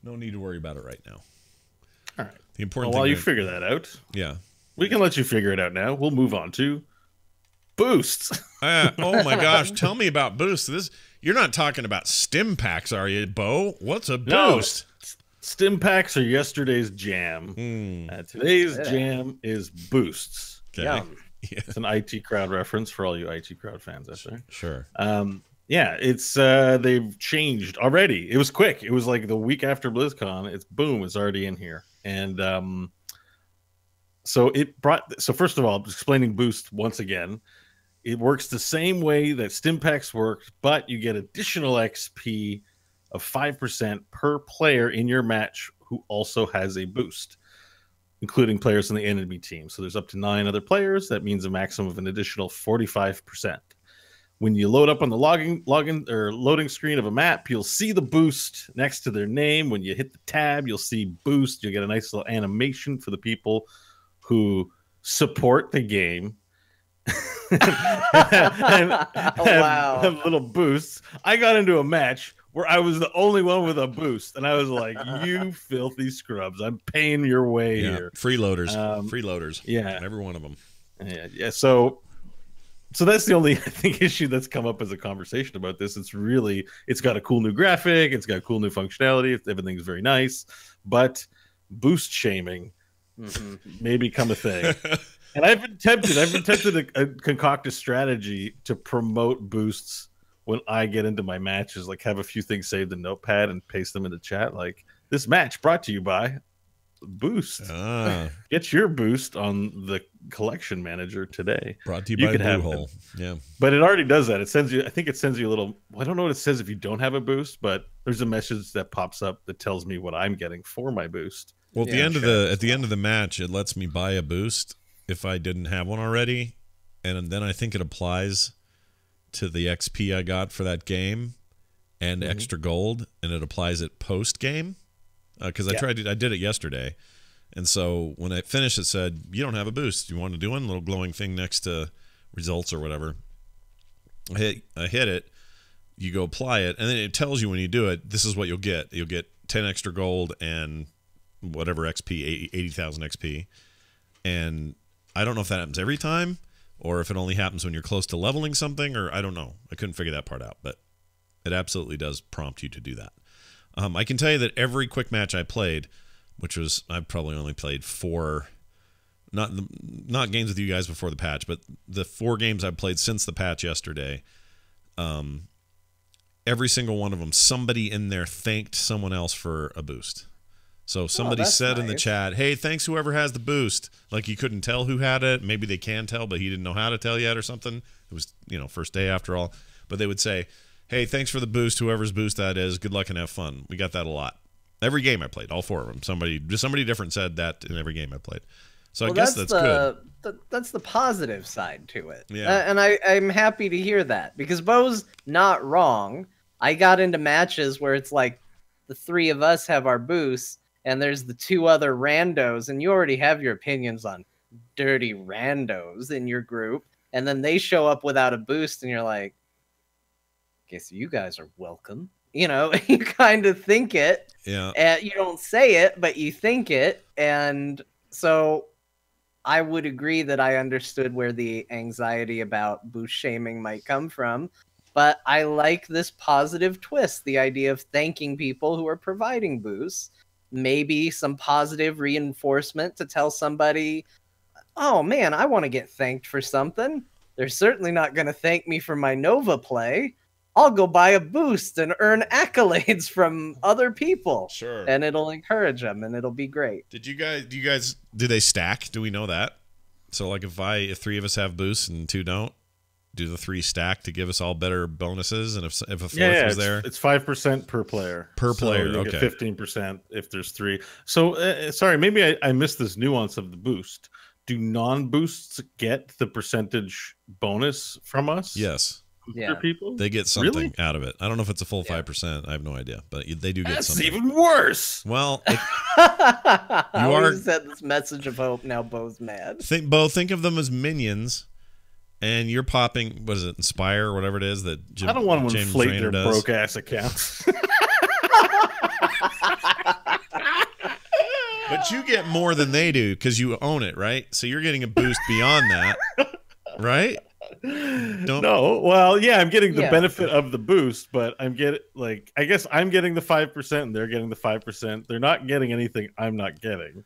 No need to worry about it right now. All right. The important thing while you figure that out, we can let you figure it out now. We'll move on to boosts. Oh my gosh, tell me about boosts. You're not talking about stim packs, are you, Bo? What's a boost? No, stim packs are yesterday's jam. Today's jam is boosts. Okay. Yeah. It's an IT Crowd reference for all you IT Crowd fans out there. Sure. Yeah, it's they've changed already. It was quick. It was like the week after BlizzCon. It's already in here. And so first of all, explaining boost once again, it works the same way that stim packs worked, but you get additional XP of 5% per player in your match who also has a boost, including players in the enemy team. So there's up to 9 other players. That means a maximum of an additional 45%. When you load up on the loading screen of a map, you'll see the boost next to their name. When you hit the tab, you'll see boost. You'll get a nice little animation for the people who support the game. Have little boosts. I got into a match where I was the only one with a boost, and I was like, "You filthy scrubs! I'm paying your way here." Freeloaders, freeloaders. Yeah, every one of them. Yeah. So that's the only, I think, issue that's come up as a conversation about this. It's got a cool new graphic, it's got cool new functionality, everything's very nice, but boost shaming may become a thing. And I've been tempted to concoct a strategy to promote boosts when I get into my matches, like have a few things saved in Notepad and paste them in the chat, like this match brought to you by Boost. Get your boost on the collection manager today. Brought to you by Bluehole. Yeah, but it already does that. It sends you. I think it sends you a little. I don't know what it says if you don't have a boost, but there's a message that pops up that tells me what I'm getting for my boost. Well, at the end of the match, it lets me buy a boost if I didn't have one already, and then I think it applies to the XP I got for that game and extra gold, and it applies it post game. Because I did it yesterday, and so when I finished, it said, "You don't have a boost. You want to do one?" Little glowing thing next to results or whatever. I hit it. You go apply it, and then it tells you when you do it, this is what you'll get. You'll get 10 extra gold and whatever XP, 80,000 XP. And I don't know if that happens every time, or if it only happens when you're close to leveling something, or I don't know. I couldn't figure that part out, but it absolutely does prompt you to do that. I can tell you that every quick match I played, which was I've probably only played 4, not games with you guys before the patch, but the 4 games I've played since the patch yesterday, every single one of them, somebody in there thanked someone else for a boost. So somebody said in the chat, "Hey, thanks whoever has the boost." Like you couldn't tell who had it. Maybe they can tell, but he didn't know how to tell yet or something. It was, first day after all. But they would say, "Hey, thanks for the boost, whoever's boost that is. Good luck and have fun." We got that a lot. Every game I played, all 4 of them. Somebody different said that in every game I played. So I guess that's good. That's the positive side to it. Yeah. And I'm happy to hear that because Bo's not wrong. I got into matches where it's like the 3 of us have our boosts and there's the 2 other randos, and you already have your opinions on dirty randos in your group, and then they show up without a boost and you're like, guess you guys are welcome. You kind of think it. Yeah. And you don't say it, but you think it. And so I would agree that I understood where the anxiety about boost shaming might come from. But I like this positive twist, the idea of thanking people who are providing boosts. maybe some positive reinforcement to tell somebody, oh man, I want to get thanked for something. They're certainly not going to thank me for my Nova play. I'll go buy a boost and earn accolades from other people. Sure. And it'll encourage them, and it'll be great. Do they stack? Do we know that? So like if 3 of us have boosts and 2 don't, do the 3 stack to give us all better bonuses? And if a 4th was there, it's 5% per player. So you get 15% if there's 3. So sorry, maybe I missed this nuance of the boost. Do non-boosts get the percentage bonus from us? Yes. Yeah. People? They get something out of it. I don't know if it's a full 5%. I have no idea, but they do get something. That's even worse. Well, I said this message of hope. Now Bo's mad. Think of them as minions, and you're popping. What is it? Inspire or whatever it is that I don't want to inflate their broke ass accounts. But you get more than they do because you own it, right? So you're getting a boost beyond that, right? No, well, yeah, I'm getting the benefit of the boost, but I guess I'm getting the 5% and they're getting the 5%. They're not getting anything I'm not getting.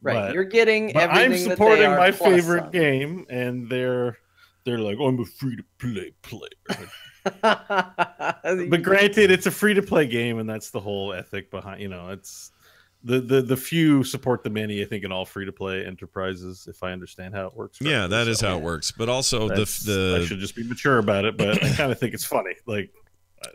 Right, you're getting everything. I'm supporting my favorite game, and they're like, oh, I'm a free-to-play player. But granted, it's a free-to-play game, and that's the whole ethic behind. It's the few support the many. I think in all free-to-play enterprises, if I understand how it works. Yeah, that is how it works. But also I should just be mature about it. But I kind of think it's funny. Like,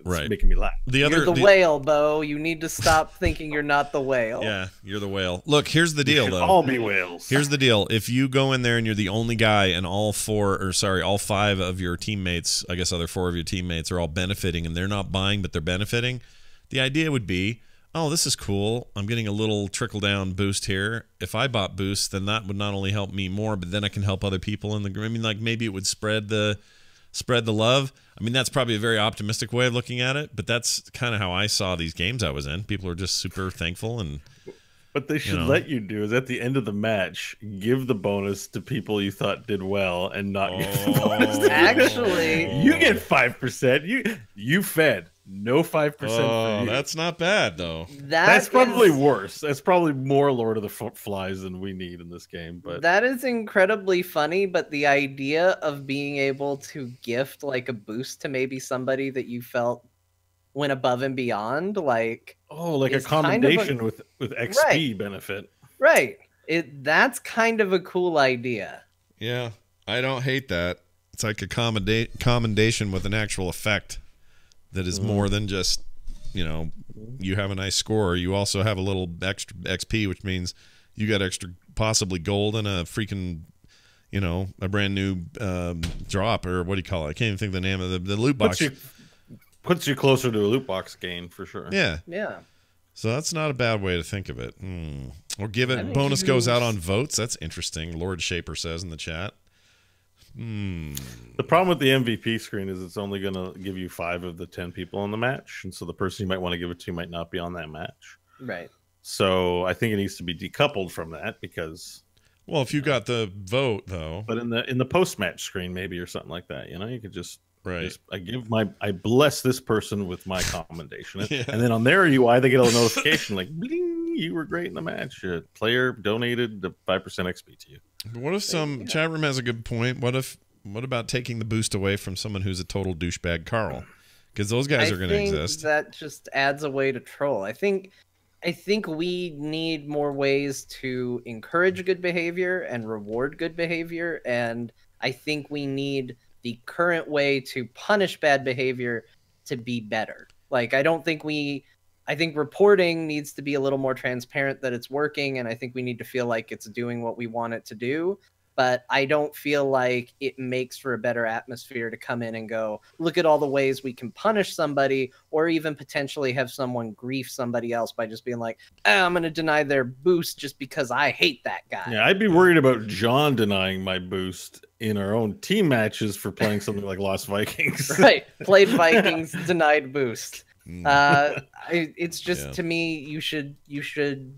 it's making me laugh. You're the whale, Bo. You need to stop thinking you're not the whale. Yeah, you're the whale. Look, here's the deal, though. All be whales. Here's the deal. If you go in there and you're the only guy, and all 5 of your teammates, I guess other 4 of your teammates are all benefiting, and they're not buying, but they're benefiting, the idea would be, oh, this is cool. I'm getting a little trickle-down boost here. If I bought boosts, then that would not only help me more, but then I can help other people in the group. I mean, like maybe it would spread the love. I mean, that's probably a very optimistic way of looking at it, but that's kind of how I saw these games I was in. People are just super thankful. And what they should let you do is at the end of the match, give the bonus to people you thought did well and not give the bonus. Actually, you get 5%. You fed. No 5%. Oh, that's not bad though. That's probably worse. That's probably more Lord of the Flies than we need in this game. But that is incredibly funny. But the idea of being able to gift like a boost to maybe somebody that you felt went above and beyond, like a commendation with XP benefit, right? That's kind of a cool idea. Yeah, I don't hate that. It's like a commendation with an actual effect. That is more than just, you have a nice score. You also have a little extra XP, which means you got extra possibly gold and a freaking, a brand new drop, or what do you call it? I can't even think of the name of the loot box. Puts you closer to a loot box gain for sure. Yeah. Yeah. So that's not a bad way to think of it. Or give it bonus goes out on votes. That's interesting. Lord Shaper says in the chat. The problem with the MVP screen is it's only going to give you 5 of the 10 people in the match, and so the person you might want to give it to might not be on that match. Right. So I think it needs to be decoupled from that because. Well, if you got the vote though, but in the post match screen maybe or something like that, you could just. Right. I bless this person with my commendation, and then on their UI they get a notification like, "Bling, you were great in the match. A player donated the 5% XP to you." But what if chat room has a good point? What about taking the boost away from someone who's a total douchebag, Carl? Because those guys are going to exist. That just adds a way to troll. I think we need more ways to encourage good behavior and reward good behavior, and I think we need the current way to punish bad behavior to be better. Like, I think reporting needs to be a little more transparent that it's working, and I think we need to feel like it's doing what we want it to do. But I don't feel like it makes for a better atmosphere to come in and go, look at all the ways we can punish somebody, or even potentially have someone grief somebody else by just being like, I'm going to deny their boost just because I hate that guy. Yeah, I'd be worried about John denying my boost in our own team matches for playing something like Lost Vikings. Right. Played Vikings, denied boost. It's just, to me, you should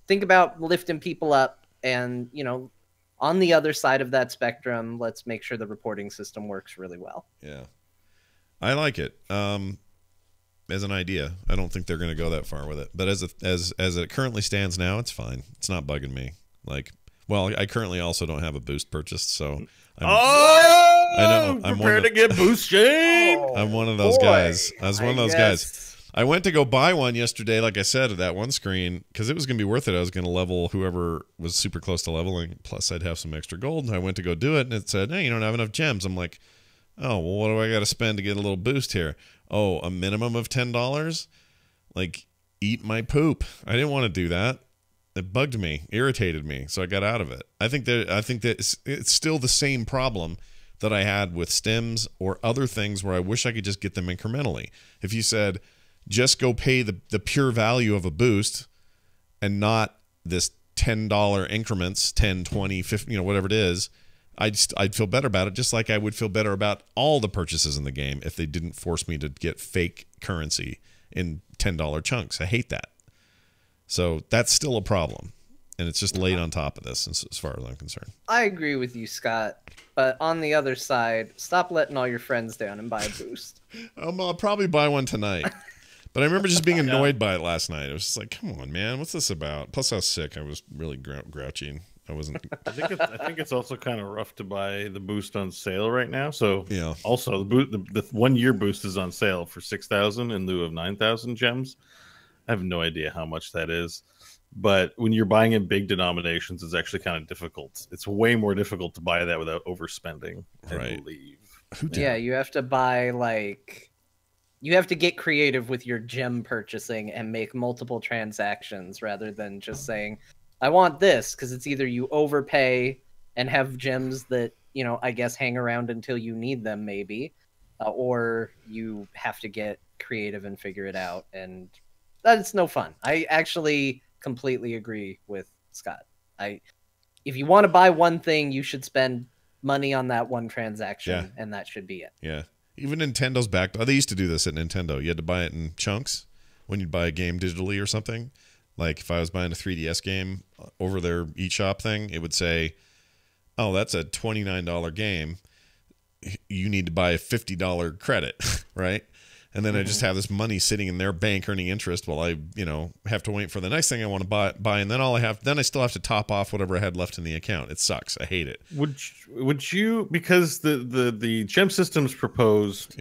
think about lifting people up, and, on the other side of that spectrum, let's make sure the reporting system works really well. Yeah. I like it. as an idea. I don't think they're going to go that far with it. But as it currently stands now, it's fine. It's not bugging me. Like, well, I currently also don't have a boost purchased, so I know. I'm prepared to get boost shamed. I'm one of those guys. I was one of those guys. I went to go buy one yesterday, like I said, at that one screen, because it was going to be worth it. I was going to level whoever was super close to leveling, plus I'd have some extra gold. And I went to go do it, and it said, hey, you don't have enough gems. I'm like, oh, well, what do I got to spend to get a little boost here? Oh, a minimum of $10? Like, eat my poop. I didn't want to do that. It bugged me, irritated me, so I got out of it. I think that it's still the same problem that I had with stims or other things where I wish I could just get them incrementally. If you said, just go pay the pure value of a boost and not this $10 increments, 10, 20, 50, whatever it is, I'd feel better about it, just like I would feel better about all the purchases in the game if they didn't force me to get fake currency in $10 chunks. I hate that. So that's still a problem, and it's just laid on top of this as far as I'm concerned. I agree with you, Scott. But on the other side, stop letting all your friends down and buy a boost. I'll probably buy one tonight. But I remember just being annoyed by it last night. I was just like, come on, man, what's this about? Plus, I was sick. I was really grouchy. I wasn't. I think it's also kind of rough to buy the boost on sale right now. So yeah. Also, the 1 year boost is on sale for 6,000 in lieu of 9,000 gems. I have no idea how much that is. But when you're buying in big denominations, it's actually kind of difficult. It's way more difficult to buy that without overspending, I believe. Yeah, you have to buy, like... You have to get creative with your gem purchasing and make multiple transactions rather than just saying, I want this, because it's either you overpay and have gems that, I guess hang around until you need them, maybe, or you have to get creative and figure it out, and that's no fun. I actually completely agree with Scott. If you want to buy one thing, you should spend money on that one transaction, and that should be it. Yeah. Even Nintendo's back. They used to do this at Nintendo. You had to buy it in chunks when you'd buy a game digitally or something. Like if I was buying a 3DS game over their eShop thing, it would say, oh, that's a $29 game. You need to buy a $50 credit, right? And then I just have this money sitting in their bank earning interest while I, have to wait for the next thing I want to buy, and then I still have to top off whatever I had left in the account. It sucks. I hate it. Would you, because the gem system's proposed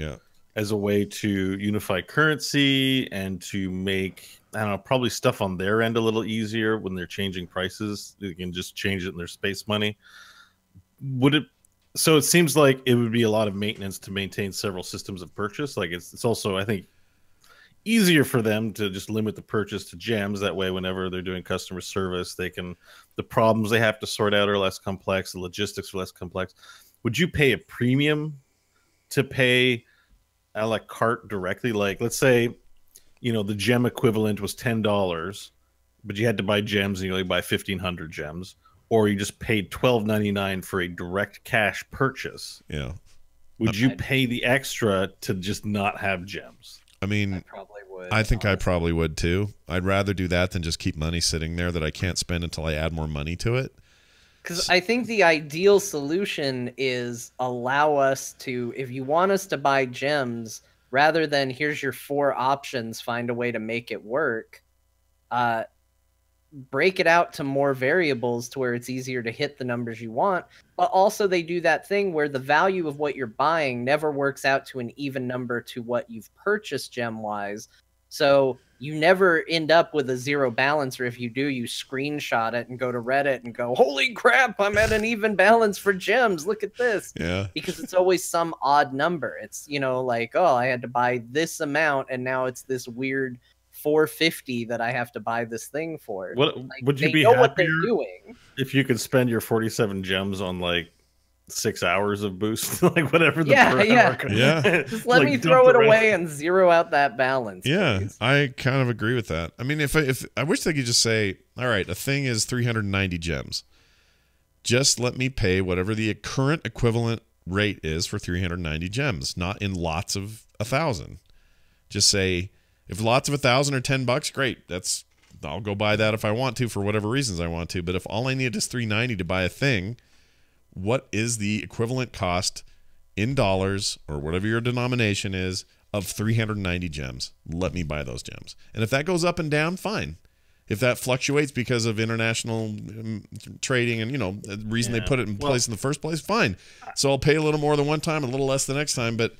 as a way to unify currency and to make, I don't know, probably stuff on their end a little easier when they're changing prices. They can just change it in their space money. So it seems like it would be a lot of maintenance to maintain several systems of purchase. Like it's also, I think, easier for them to just limit the purchase to gems. That way, whenever they're doing customer service, the problems they have to sort out are less complex. The logistics are less complex. Would you pay a premium to pay a la carte directly? Like, let's say, the gem equivalent was $10, but you had to buy gems and you only buy 1,500 gems. Or you just paid $12.99 for a direct cash purchase. Yeah. Would you pay the extra to just not have gems? I mean, I probably would. I think I probably would too. I'd rather do that than just keep money sitting there that I can't spend until I add more money to it. Because I think the ideal solution is allow us to, if you want us to buy gems, rather than here's your 4 options, find a way to make it work, break it out to more variables to where it's easier to hit the numbers you want. But also they do that thing where the value of what you're buying never works out to an even number to what you've purchased gem-wise. So you never end up with a zero balance, or if you do, you screenshot it and go to Reddit and go, holy crap, I'm at an even balance for gems. Look at this. Yeah. Because it's always some odd number. It's, like, oh, I had to buy this amount and now it's this weird $450 that I have to buy this thing for. Would you be happier if you could spend your 47 gems on like 6 hours of boost, like whatever the yeah. Just let me throw it away and zero out that balance. Yeah, please. I kind of agree with that. I mean, if I wish they could just say, all right, a thing is 390 gems. Just let me pay whatever the current equivalent rate is for 390 gems, not in lots of 1,000. Just say, if lots of 1,000 are $10, great. I'll go buy that if I want to for whatever reasons I want to. But if all I need is $390 to buy a thing, what is the equivalent cost in dollars or whatever your denomination is of 390 gems, let me buy those gems. And if that goes up and down, fine. If that fluctuates because of international trading and, the reason they put it in place in the first place, fine. So I'll pay a little more than one time, a little less the next time, but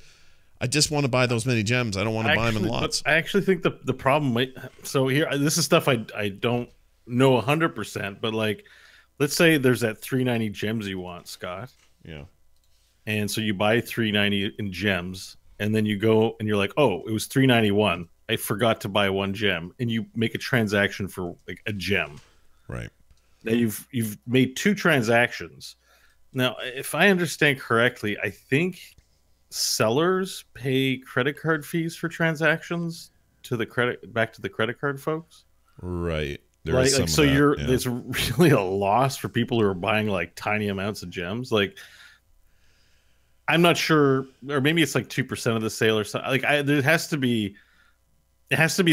I just want to buy those many gems. I don't want to buy them in lots. I actually think the problem, so here, this is stuff I don't know 100%, but like, let's say there's that 390 gems you want, Scott. Yeah. And so you buy 390 in gems, and then you go and you're like, oh, it was 391. I forgot to buy one gem, and you make a transaction for like a gem. Right. Now you've made 2 transactions. Now, if I understand correctly, I think sellers pay credit card fees for transactions back to the credit card folks. Right. There's really a loss for people who are buying like tiny amounts of gems. Like, I'm not sure, or maybe it's like 2% of the sale or something. Like, it has to be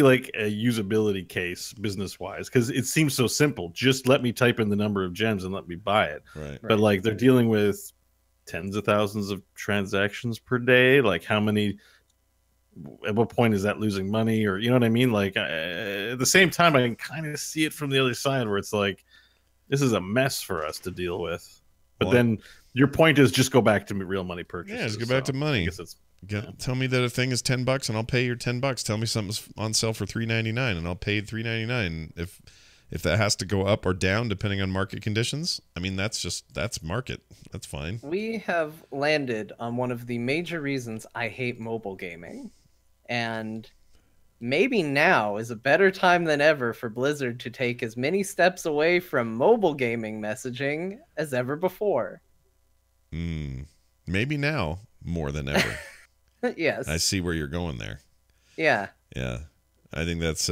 like a usability case business wise, because it seems so simple. Just let me type in the number of gems and let me buy it. Right. But like, they're dealing with tens of thousands of transactions per day. Like, how many? At what point is that losing money? Or, you know what I mean? Like, at the same time, I can kind of see it from the other side where it's like, this is a mess for us to deal with. But then your point is just go back to real money purchases. Yeah, just go back to money. I guess it's, Tell me that a thing is $10 and I'll pay your $10. Tell me something's on sale for $3.99 and I'll pay $3.99. If that has to go up or down depending on market conditions, I mean, that's market. That's fine. We have landed on one of the major reasons I hate mobile gaming. And maybe now is a better time than ever for Blizzard to take as many steps away from mobile gaming messaging as ever before. Maybe now more than ever. Yes. I see where you're going there. Yeah. Yeah. I think that's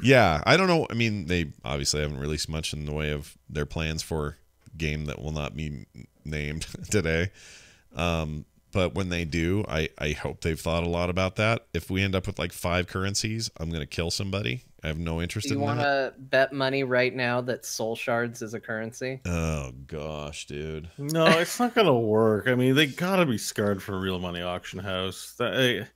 yeah, I don't know. I mean, they obviously haven't released much in the way of their plans for a game that will not be named today. But when they do, I hope they've thought a lot about that. If we end up with like 5 currencies, I'm going to kill somebody. I have no interest in that. Do you want to bet money right now that Soul Shards is a currency? Oh, gosh, dude. No, it's not going to work. I mean, they got to be scarred for a real money auction house. They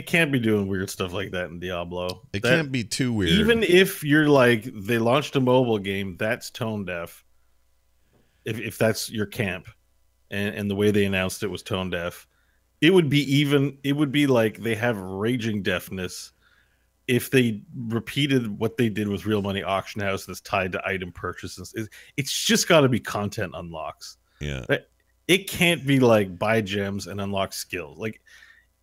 can't be doing weird stuff like that in Diablo. It can't be too weird. Even if you're like, they launched a mobile game, that's tone deaf. If that's your camp. And the way they announced it was tone deaf, it would be like they have raging deafness if they repeated what they did with Real Money Auction House that's tied to item purchases. It's just got to be content unlocks. Yeah, it can't be like buy gems and unlock skills. Like,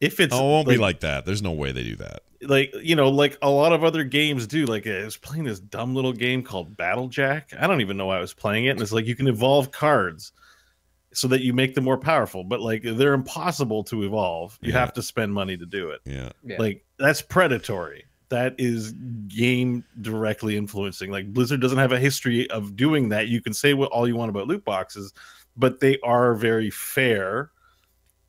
if it's it won't be like that. There's no way they do that. Like, like a lot of other games do. Like, I was playing this dumb little game called Battlejack. I don't even know why I was playing it. And it's like you can evolve cards so that you make them more powerful, but like they're impossible to evolve. You have to spend money to do it. Yeah. Like, that's predatory. That is game directly influencing. Like, Blizzard doesn't have a history of doing that. You can say what all you want about loot boxes, but they are very fair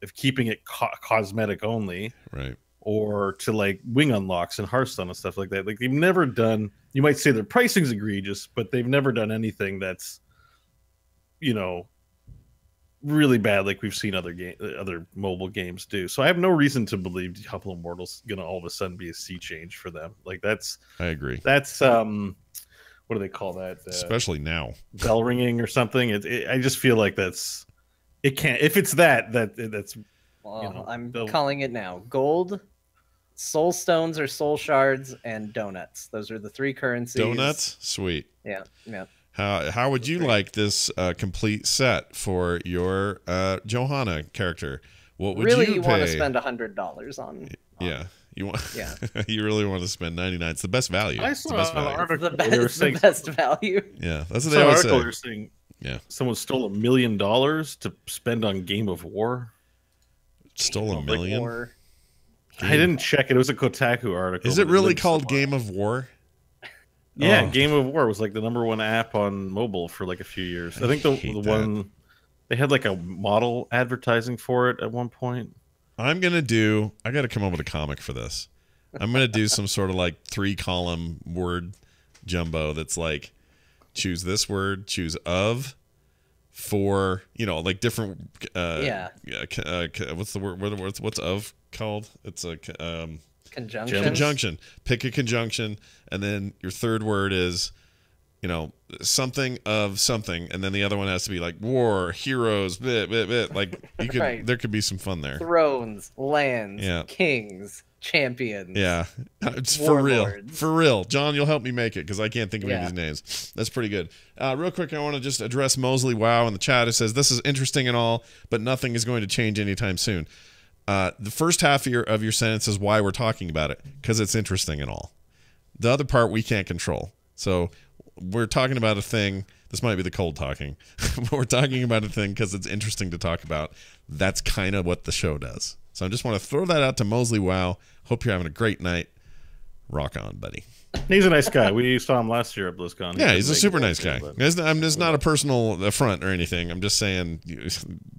of keeping it cosmetic only. Right. Or to like wing unlocks and Hearthstone and stuff like that. Like, they've never done, you might say their pricing's egregious, but they've never done anything that's, really bad like we've seen other mobile games do. So I have no reason to believe Diablo Immortal's gonna all of a sudden be a sea change for them. Like, I agree. That's what do they call that? Especially now, bell ringing or something. I just feel like it can't. If it's that's. Well, I'm calling it now. Gold, soul stones or soul shards, and donuts. Those are the 3 currencies. Donuts, sweet. Yeah. How would you like this complete set for your Johanna character? What would you want to spend $100 on? Yeah, you want. Yeah, you really want to spend 99. It's the best value. I saw an article. The best value. Yeah, that's what they always say. They're saying, someone stole $1 million to spend on Game of War. Stole $1 million. I didn't check it. It was a Kotaku article. Is it really called Game of War? Yeah, Game of War was like the #1 app on mobile for like a few years. I think the one they had like a model advertising for it at one point. I got to come up with a comic for this. I'm going to do some sort of like 3-column word jumbo that's like, choose this word, choose of, for, you know, like different what's the word, what's of called? It's a conjunction. Pick a conjunction, and then your third word is, you know, something of something, and then the other one has to be like war, heroes, like you could there could be some fun there. Thrones, lands, kings, champions. Yeah, it's for real. John, you'll help me make it because I can't think of any of these names. That's pretty good. Real quick, I want to just address Mosley Wow in the chat. It says, this is interesting and all, but nothing is going to change anytime soon. The first half of your sentence is why we're talking about it, because it's interesting and all. The other part we can't control. So we're talking about a thing. This might be the cold talking. But we're talking about a thing because it's interesting to talk about. That's kind of what the show does. So I just want to throw that out to Mosley Wow. Hope you're having a great night. Rock on, buddy. He's a nice guy. We saw him last year at BlizzCon. Yeah, he's a super nice guy. I'm just not a personal affront or anything. I'm just saying,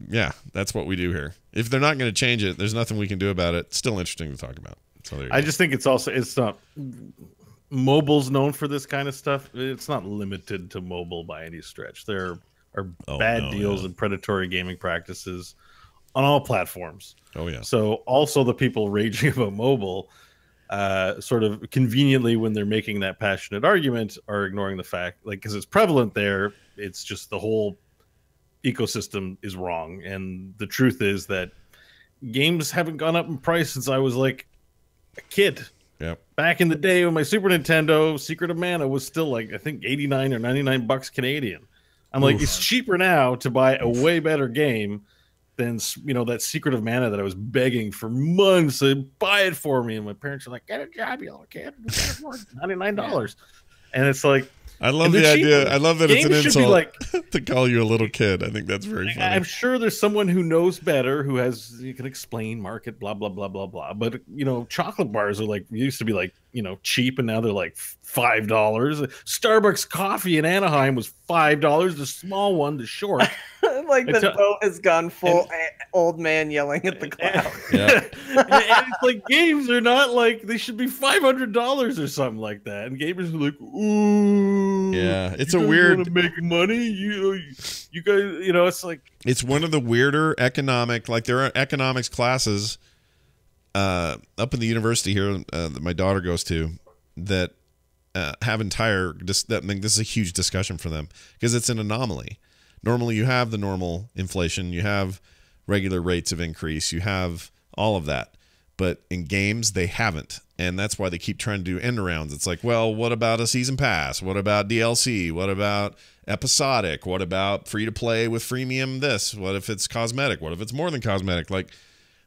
yeah, that's what we do here. If they're not going to change it, there's nothing we can do about it. It's still interesting to talk about. So I just think it's not mobile's known for this kind of stuff. It's not limited to mobile by any stretch. There are bad deals and predatory gaming practices on all platforms. Oh yeah. So also the people raging about mobile, sort of conveniently when they're making that passionate argument, are ignoring the fact, like, because it's prevalent there. It's just the whole ecosystem is wrong, and the truth is that games haven't gone up in price since I was like a kid. Yep. Back in the day when my Super Nintendo Secret of Mana was still like, I think 89 or 99 bucks Canadian. I'm like, it's cheaper now to buy a way better game than, you know, that Secret of Mana that I was begging for months to buy it for me, and my parents are like, get a job, you little kid, you can't afford $99. And it's like, I love the idea. I love that it's an insult to call you a little kid. I think that's very funny. I'm sure there's someone who knows better, who you can explain market, blah, blah, blah, blah, blah. But, you know, chocolate bars are like, used to be like, you know, cheap, and now they're like $5. Starbucks coffee in Anaheim was $5, the small one, the short. Like the boat has gone full old man yelling at the cloud. Yeah. And it's like, games are not like, they should be $500 or something like that. And gamers are like, ooh. Yeah, it's a weird. Want to make money? You guys, you know, it's like, it's one of the weirder economic, like there are economics classes up in the university here that my daughter goes to that have that make this is a huge discussion for them because it's an anomaly. Normally you have the normal inflation, you have regular rates of increase, you have all of that. But in games, they haven't. And that's why they keep trying to do end arounds. It's like, well, what about a season pass? What about DLC? What about episodic? What about free to play with freemium this? What if it's cosmetic? What if it's more than cosmetic? Like,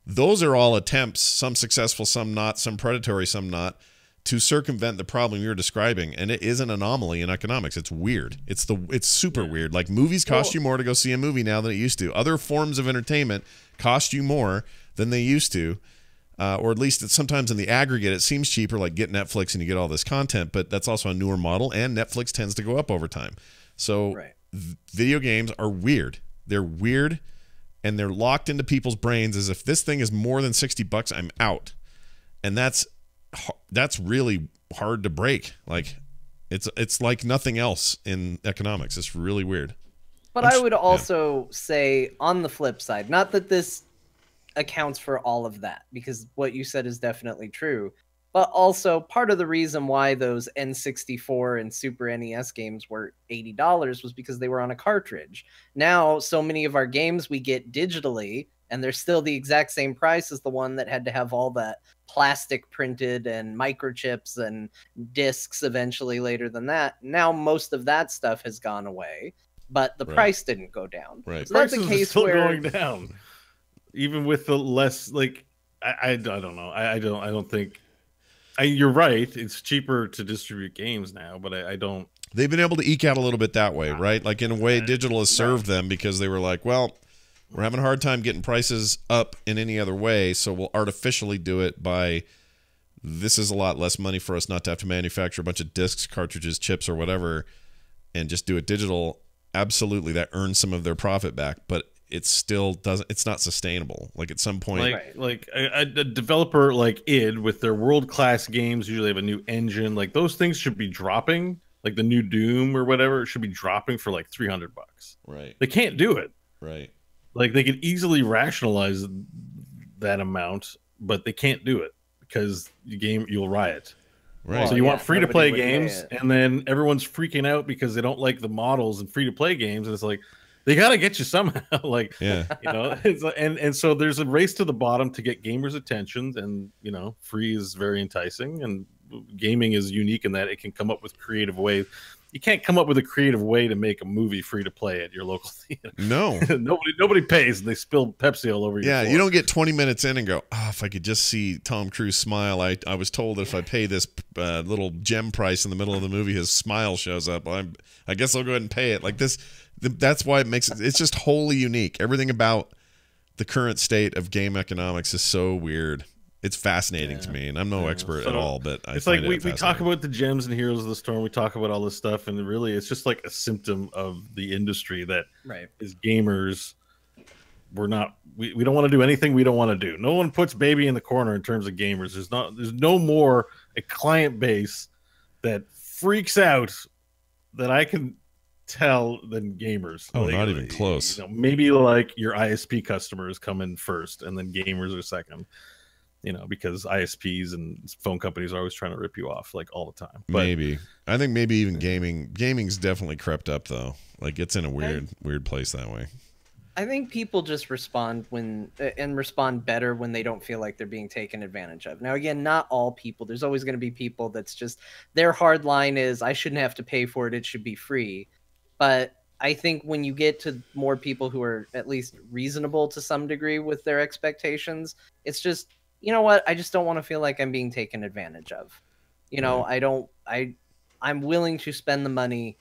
those are all attempts, some successful, some not, some predatory, some not, to circumvent the problem you're describing. And it is an anomaly in economics. It's weird. It's super weird. Like, movies cost you more to go see a movie now than it used to. Other forms of entertainment cost you more than they used to. Or at least it's sometimes in the aggregate, it seems cheaper, like get Netflix and you get all this content, but that's also a newer model, and Netflix tends to go up over time. So video games are weird. They're weird, and they're locked into people's brains as if this thing is more than $60, I'm out. And that's really hard to break. Like, it's like nothing else in economics. It's really weird. But I would also say, on the flip side, not that this accounts for all of that, because what you said is definitely true, but also part of the reason why those N64 and Super NES games were $80 was because they were on a cartridge. Now, so many of our games we get digitally, and they're still the exact same price as the one that had to have all that plastic printed and microchips and discs eventually later than that. Now, most of that stuff has gone away, but the price didn't go down. Right. So that's a case still going down. Even with the less, like, I don't know. I don't think. You're right. It's cheaper to distribute games now, but I don't. They've been able to eke out a little bit that way, right? Like, in a way, digital has served them because they were like, well, we're having a hard time getting prices up in any other way, so we'll artificially do it by, this is a lot less money for us not to have to manufacture a bunch of discs, cartridges, chips, or whatever, and just do it digital. Absolutely, that earns some of their profit back, but it still doesn't, it's not sustainable. Like, at some point, like a developer like id with their world-class games usually have a new engine. Like, those things should be dropping, like the new Doom or whatever, it should be dropping for like $300. bucks. Right. They can't do it. Right. Like they could easily rationalize that amount, but they can't do it because you'll riot. Right. So you want free to play games, and then everyone's freaking out because they don't like the models and free to play games, and it's like they got to get you somehow. Like, yeah, you know, and so there's a race to the bottom to get gamers' attention, and you know, free is very enticing, and gaming is unique in that it can come up with creative ways. You can't come up with a creative way to make a movie free to play at your local theater. No, nobody pays, and they spill Pepsi all over your floor. You don't get 20 minutes in and go, oh, if I could just see Tom Cruise smile. I was told that if I pay this little gem price in the middle of the movie, his smile shows up. I guess I'll go ahead and pay it. Like this, that's why it makes it. It's just wholly unique. Everything about the current state of game economics is so weird. It's fascinating to me, and I'm no expert at all, but it's like we talk about the gems and Heroes of the Storm. We talk about all this stuff, and really, it's just like a symptom of the industry that is gamers. We don't want to do anything we don't want to do. No one puts baby in the corner in terms of gamers. There's no more a client base that freaks out that I can tell than gamers. Oh, like, not even close. You know, maybe like your ISP customers come in first, and then gamers are second. You know, because ISPs and phone companies are always trying to rip you off like all the time. But, maybe. I think maybe even gaming's definitely crept up though. Like it's in a weird place that way. I think people just respond respond better when they don't feel like they're being taken advantage of. Now, again, not all people. There's always going to be people that's just their hard line is I shouldn't have to pay for it. It should be free. But I think when you get to more people who are at least reasonable to some degree with their expectations, it's just, you know what? I just don't want to feel like I'm being taken advantage of. You know, I'm willing to spend the money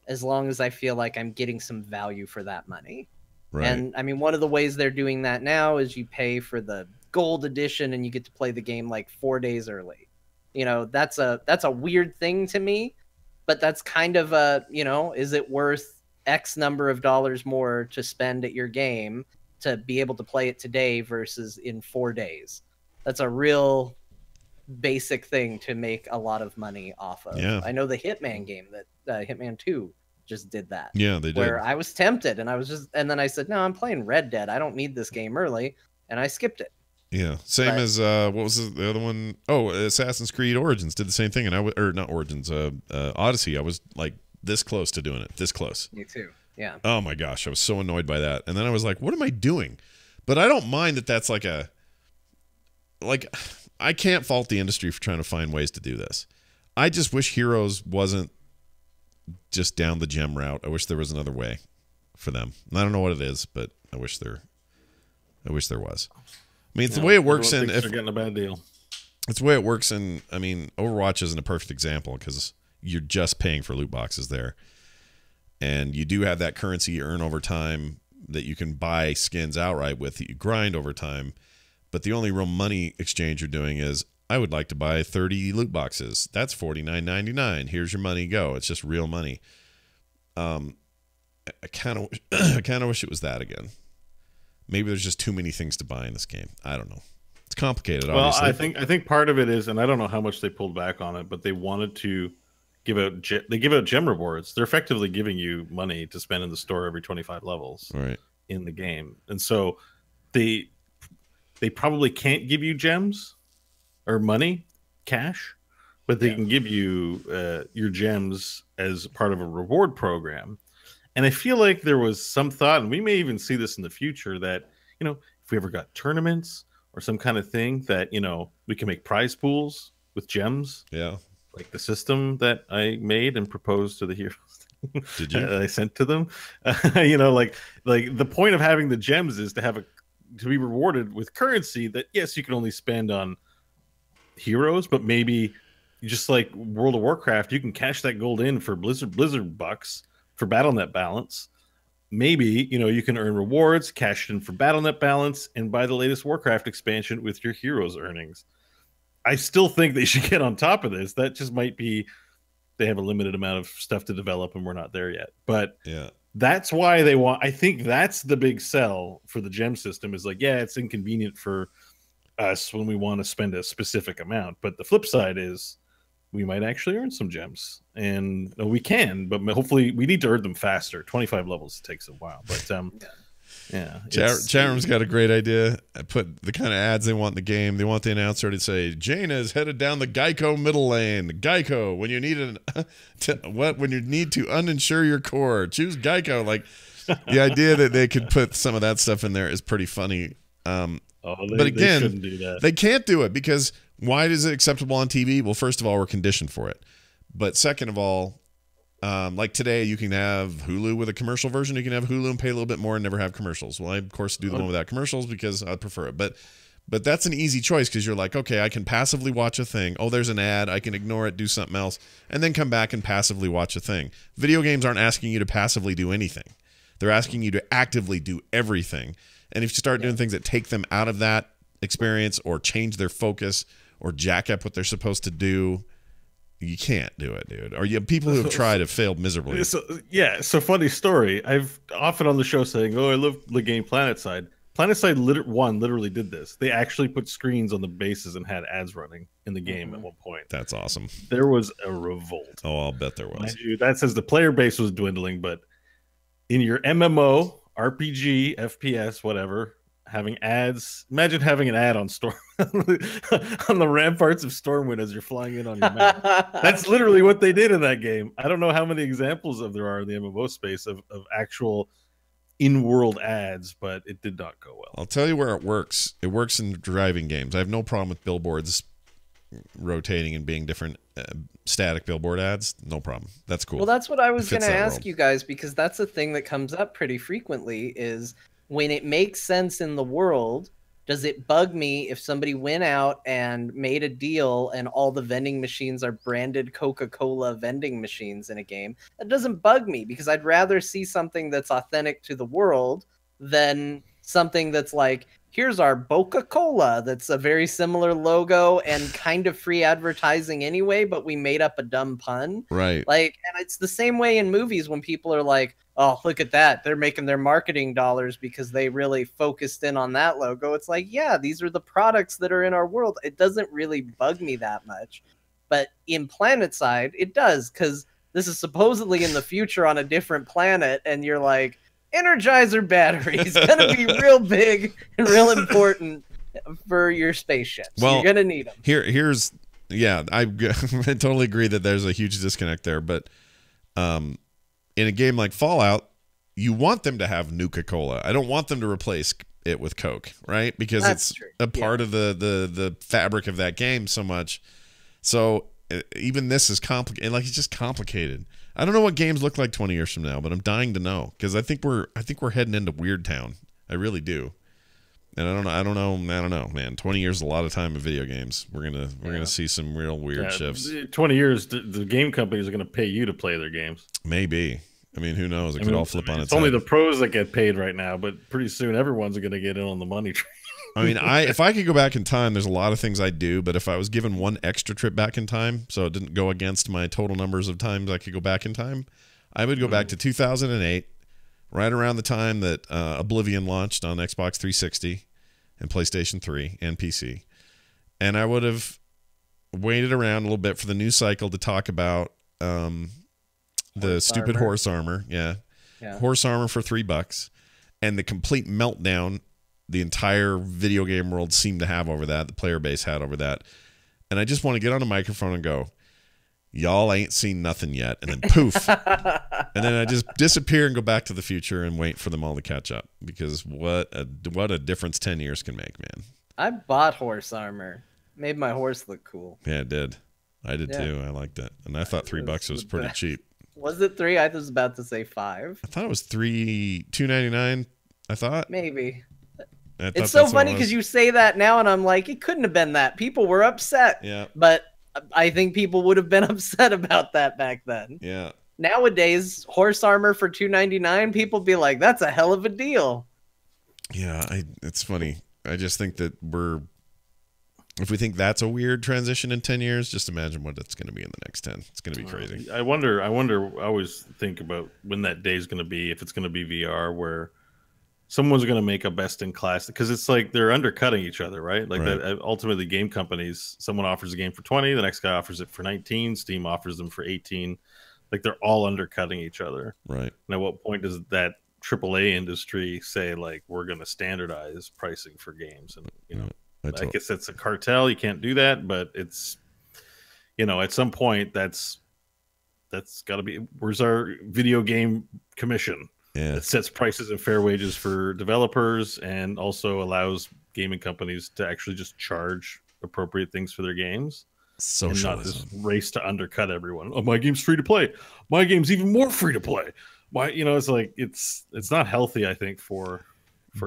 as long as I feel like I'm getting some value for that money. Right. And I mean, one of the ways they're doing that now is you pay for the gold edition and you get to play the game like 4 days early. You know, that's a weird thing to me, but that's kind of a, you know, is it worth X number of dollars more to spend at your game to be able to play it today versus in 4 days? That's a real basic thing to make a lot of money off of. Yeah. I know the Hitman game that Hitman 2 just did that. Yeah, they did. Where I was tempted and and then I said, no, I'm playing Red Dead. I don't need this game early. And I skipped it. Yeah. Same as, what was the other one? Oh, Assassin's Creed Origins did the same thing. And not Origins, Odyssey. I was like this close to doing it. This close. Me too. Yeah. Oh my gosh. I was so annoyed by that. And then I was like, what am I doing? But I don't mind that that's like I can't fault the industry for trying to find ways to do this. I just wish Heroes wasn't just down the gem route. I wish there was another way for them. And I don't know what it is, but I wish there was. I mean, it's the way it works in. They're getting a bad deal. It's the way it works in. I mean, Overwatch isn't a perfect example because you're just paying for loot boxes there, and you do have that currency you earn over time that you can buy skins outright with that you grind over time. But the only real money exchange you're doing is, I would like to buy 30 loot boxes. That's $49.99. Here's your money. Go. It's just real money. I kind of wish it was that again. Maybe there's just too many things to buy in this game. I don't know. It's complicated. Well, obviously. I think part of it is, and I don't know how much they pulled back on it, but they wanted to give out gem rewards. They're effectively giving you money to spend in the store every 25 levels in the game, and so they probably can't give you gems or money, cash, but they can give you your gems as part of a reward program. And I feel like there was some thought, and we may even see this in the future, that, you know, if we ever got tournaments or some kind of thing that, you know, we can make prize pools with gems. Yeah. Like the system that I made and proposed to the heroes. Did you? I sent to them. You know, like the point of having the gems is to be rewarded with currency that, yes, you can only spend on heroes, but maybe just like World of Warcraft, you can cash that gold in for Blizzard bucks for BattleNet balance. Maybe, you know, you can earn rewards, cash in for BattleNet balance, and buy the latest Warcraft expansion with your heroes earnings. I still think they should get on top of this. That just might be, they have a limited amount of stuff to develop and we're not there yet. But yeah, that's why they want, I think that's the big sell for the gem system, is like, yeah, it's inconvenient for us when we want to spend a specific amount. But the flip side is we might actually earn some gems, and we can, but hopefully we need to earn them faster. 25 levels takes a while, but yeah. Chat room's got a great idea. I put the kind of ads they want in the game. They want the announcer to say, Jaina is headed down the Geico middle lane. Geico, when you need when you need to uninsure your core, choose Geico. Like, the idea that they could put some of that stuff in there is pretty funny. But again, they shouldn't do that. They can't do it because why is it acceptable on TV? Well, first of all, we're conditioned for it. But second of all, like today, you can have Hulu with a commercial version. You can have Hulu and pay a little bit more and never have commercials. Well, I, of course, do the one without commercials because I prefer it. But that's an easy choice because you're like, okay, I can passively watch a thing. Oh, there's an ad. I can ignore it, do something else, and then come back and passively watch a thing. Video games aren't asking you to passively do anything. They're asking you to actively do everything. And if you start doing things that take them out of that experience or change their focus or jack up what they're supposed to do, you can't do it, dude. Or you have people who have tried have failed miserably. So funny story. I've often on the show saying, "Oh, I love the game PlanetSide." PlanetSide 1 literally did this. They actually put screens on the bases and had ads running in the game at one point. That's awesome. There was a revolt. Oh, I'll bet there was. That says the player base was dwindling, but in your MMO, RPG, FPS, whatever, having ads. Imagine having an ad on Storm on the ramparts of Stormwind as you're flying in on your map. That's literally what they did in that game. I don't know how many examples there are in the MMO space of actual in-world ads, but it did not go well. I'll tell you where it works. It works in driving games. I have no problem with billboards rotating and being different static billboard ads. No problem. That's cool. Well, that's what I was going to ask you guys, because that's a thing that comes up pretty frequently is when it makes sense in the world, does it bug me if somebody went out and made a deal and all the vending machines are branded Coca-Cola vending machines in a game? That doesn't bug me because I'd rather see something that's authentic to the world than something that's like, here's our Boca-Cola that's a very similar logo and kind of free advertising anyway, but we made up a dumb pun. Right. Like, and it's the same way in movies when people are like, oh, look at that. They're making their marketing dollars because they really focused in on that logo. It's like, yeah, these are the products that are in our world. It doesn't really bug me that much. But in PlanetSide, it does, because this is supposedly in the future on a different planet, and you're like, Energizer batteries gonna be real big and real important for your spaceship. So you're gonna need them. Here's I totally agree that there's a huge disconnect there, but in a game like Fallout, you want them to have Nuka-Cola. I don't want them to replace it with Coke, right? Because it's a part of the fabric of that game so much. So even this is complicated. Like, it's just complicated. I don't know what games look like 20 years from now, but I'm dying to know because I think we're heading into Weird Town. I really do. And I don't know, man. 20 years is a lot of time in video games. We're gonna see some real weird shifts. 20 years, the game companies are gonna pay you to play their games. Maybe. I mean, who knows? It could all flip on its head. It's only the pros that get paid right now, but pretty soon everyone's gonna get in on the money train. I mean, if I could go back in time, there's a lot of things I'd do, but if I was given one extra trip back in time, so it didn't go against my total numbers of times I could go back in time, I would go back to 2008, right around the time that Oblivion launched on Xbox 360 and PlayStation 3 and PC. And I would have waited around a little bit for the news cycle to talk about the stupid horse armor. Yeah. Horse armor for $3 and the complete meltdown the entire video game world seemed to have over that, the player base had over that. And I just want to get on a microphone and go, y'all ain't seen nothing yet. And then poof. And then I just disappear and go back to the future and wait for them all to catch up. Because what a difference 10 years can make, man. I bought horse armor. Made my horse look cool. Yeah, it did. I did too. I liked it. And I thought $3 was pretty cheap. Was it $3? I was about to say $5. I thought it was $2.99, I thought. Maybe. It's so funny because you say that now, and I'm like, it couldn't have been that. People were upset. Yeah. But I think people would have been upset about that back then. Yeah. Nowadays, horse armor for $2.99, people be like, that's a hell of a deal. Yeah, it's funny. I just think that if we think that's a weird transition in 10 years, just imagine what it's going to be in the next 10. It's going to be crazy. I wonder, I always think about when that day is going to be, if it's going to be VR where someone's going to make a best in class, because it's like they're undercutting each other, right? Like Right. that. Ultimately, game companies, someone offers a game for 20, the next guy offers it for 19, Steam offers them for 18. Like they're all undercutting each other. Right. And at what point does that AAA industry say, like, we're going to standardize pricing for games? And I guess that's a cartel. You can't do that, but it's, at some point that's got to be. Where's our video game commission? Yeah. It sets prices and fair wages for developers, and also allows gaming companies to actually just charge appropriate things for their games. Socialism. And not just race to undercut everyone. Oh, my game's free to play. My game's even more free to play. Why? It's like it's not healthy, I think, for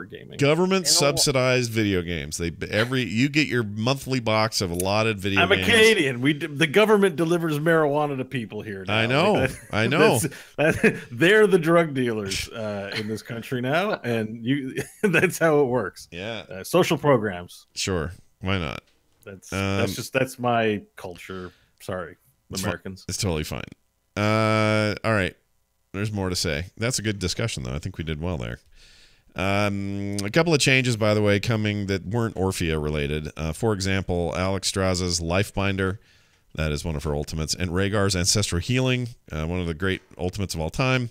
gaming. Government subsidized video games. You get your monthly box of allotted video games. I'm a Canadian. The government delivers marijuana to people here now. I know. Like I know. They're the drug dealers in this country now, and that's how it works. Yeah. Social programs. Sure. Why not? That's my culture. Sorry, Americans. It's totally fine. All right. There's more to say. That's a good discussion, though. I think we did well there. A couple of changes, by the way, coming that weren't Orphea related. For example, Alex Straza's Lifebinder, that is one of her ultimates, and Rhaegar's Ancestral Healing, one of the great ultimates of all time.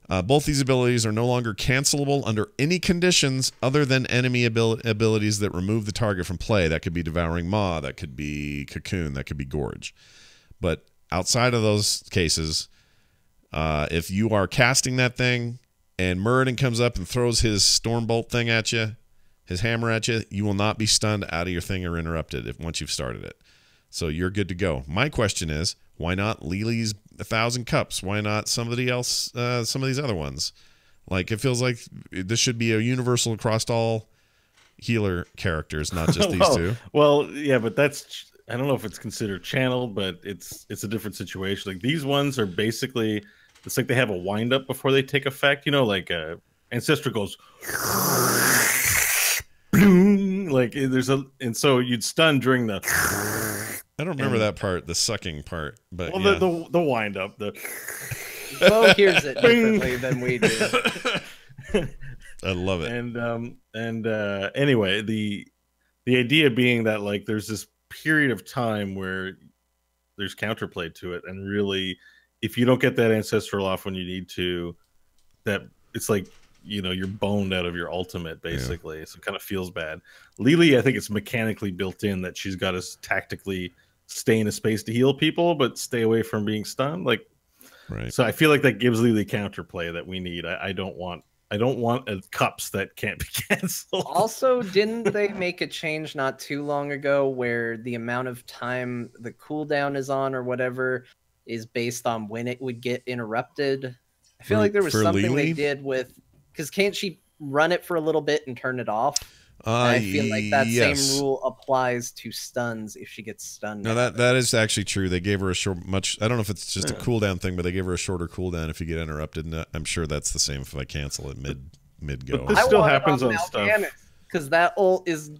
Both these abilities are no longer cancelable under any conditions other than enemy abilities that remove the target from play. That could be Devouring Maw, that could be Cocoon, that could be Gorge. But outside of those cases, if you are casting that thing and Muradin comes up and throws his Stormbolt thing at you, his hammer at you, you will not be stunned out of your thing or interrupted once you've started it. So you're good to go. My question is, why not Lily's 1,000 Cups? Why not somebody else, some of these other ones? Like, it feels like this should be a universal across all healer characters, not just these two. Well, yeah, but that's, I don't know if it's considered channeled, but it's a different situation. Like, these ones are basically, it's like they have a wind up before they take effect. Like Ancestral goes, like there's and so you'd stun during the. I don't remember that part, the sucking part, but well, yeah. the wind up, the. Bo hears it differently than we do. I love it. And anyway, the idea being that, like, there's this period of time where there's counterplay to it, and really, if you don't get that ancestral off when you need to, that it's like, you're boned out of your ultimate, basically. Yeah. So it kind of feels bad. Lily, I think it's mechanically built in that she's got to tactically stay in a space to heal people, but stay away from being stunned. Like, right. So I feel like that gives Lily counterplay that we need. I don't want cups that can't be canceled. Also, didn't they make a change not too long ago where the amount of time the cooldown is on or whatever is based on when it would get interrupted? I feel like there was something Lily? they did with, because can't she run it for a little bit and turn it off? I feel like that same rule applies to stuns if she gets stunned. No, that is actually true. They gave her a I don't know if it's just a cooldown thing, but they gave her a shorter cooldown if you get interrupted. And I'm sure that's the same if I cancel it mid go. But this still happens on stuff. Because that ult is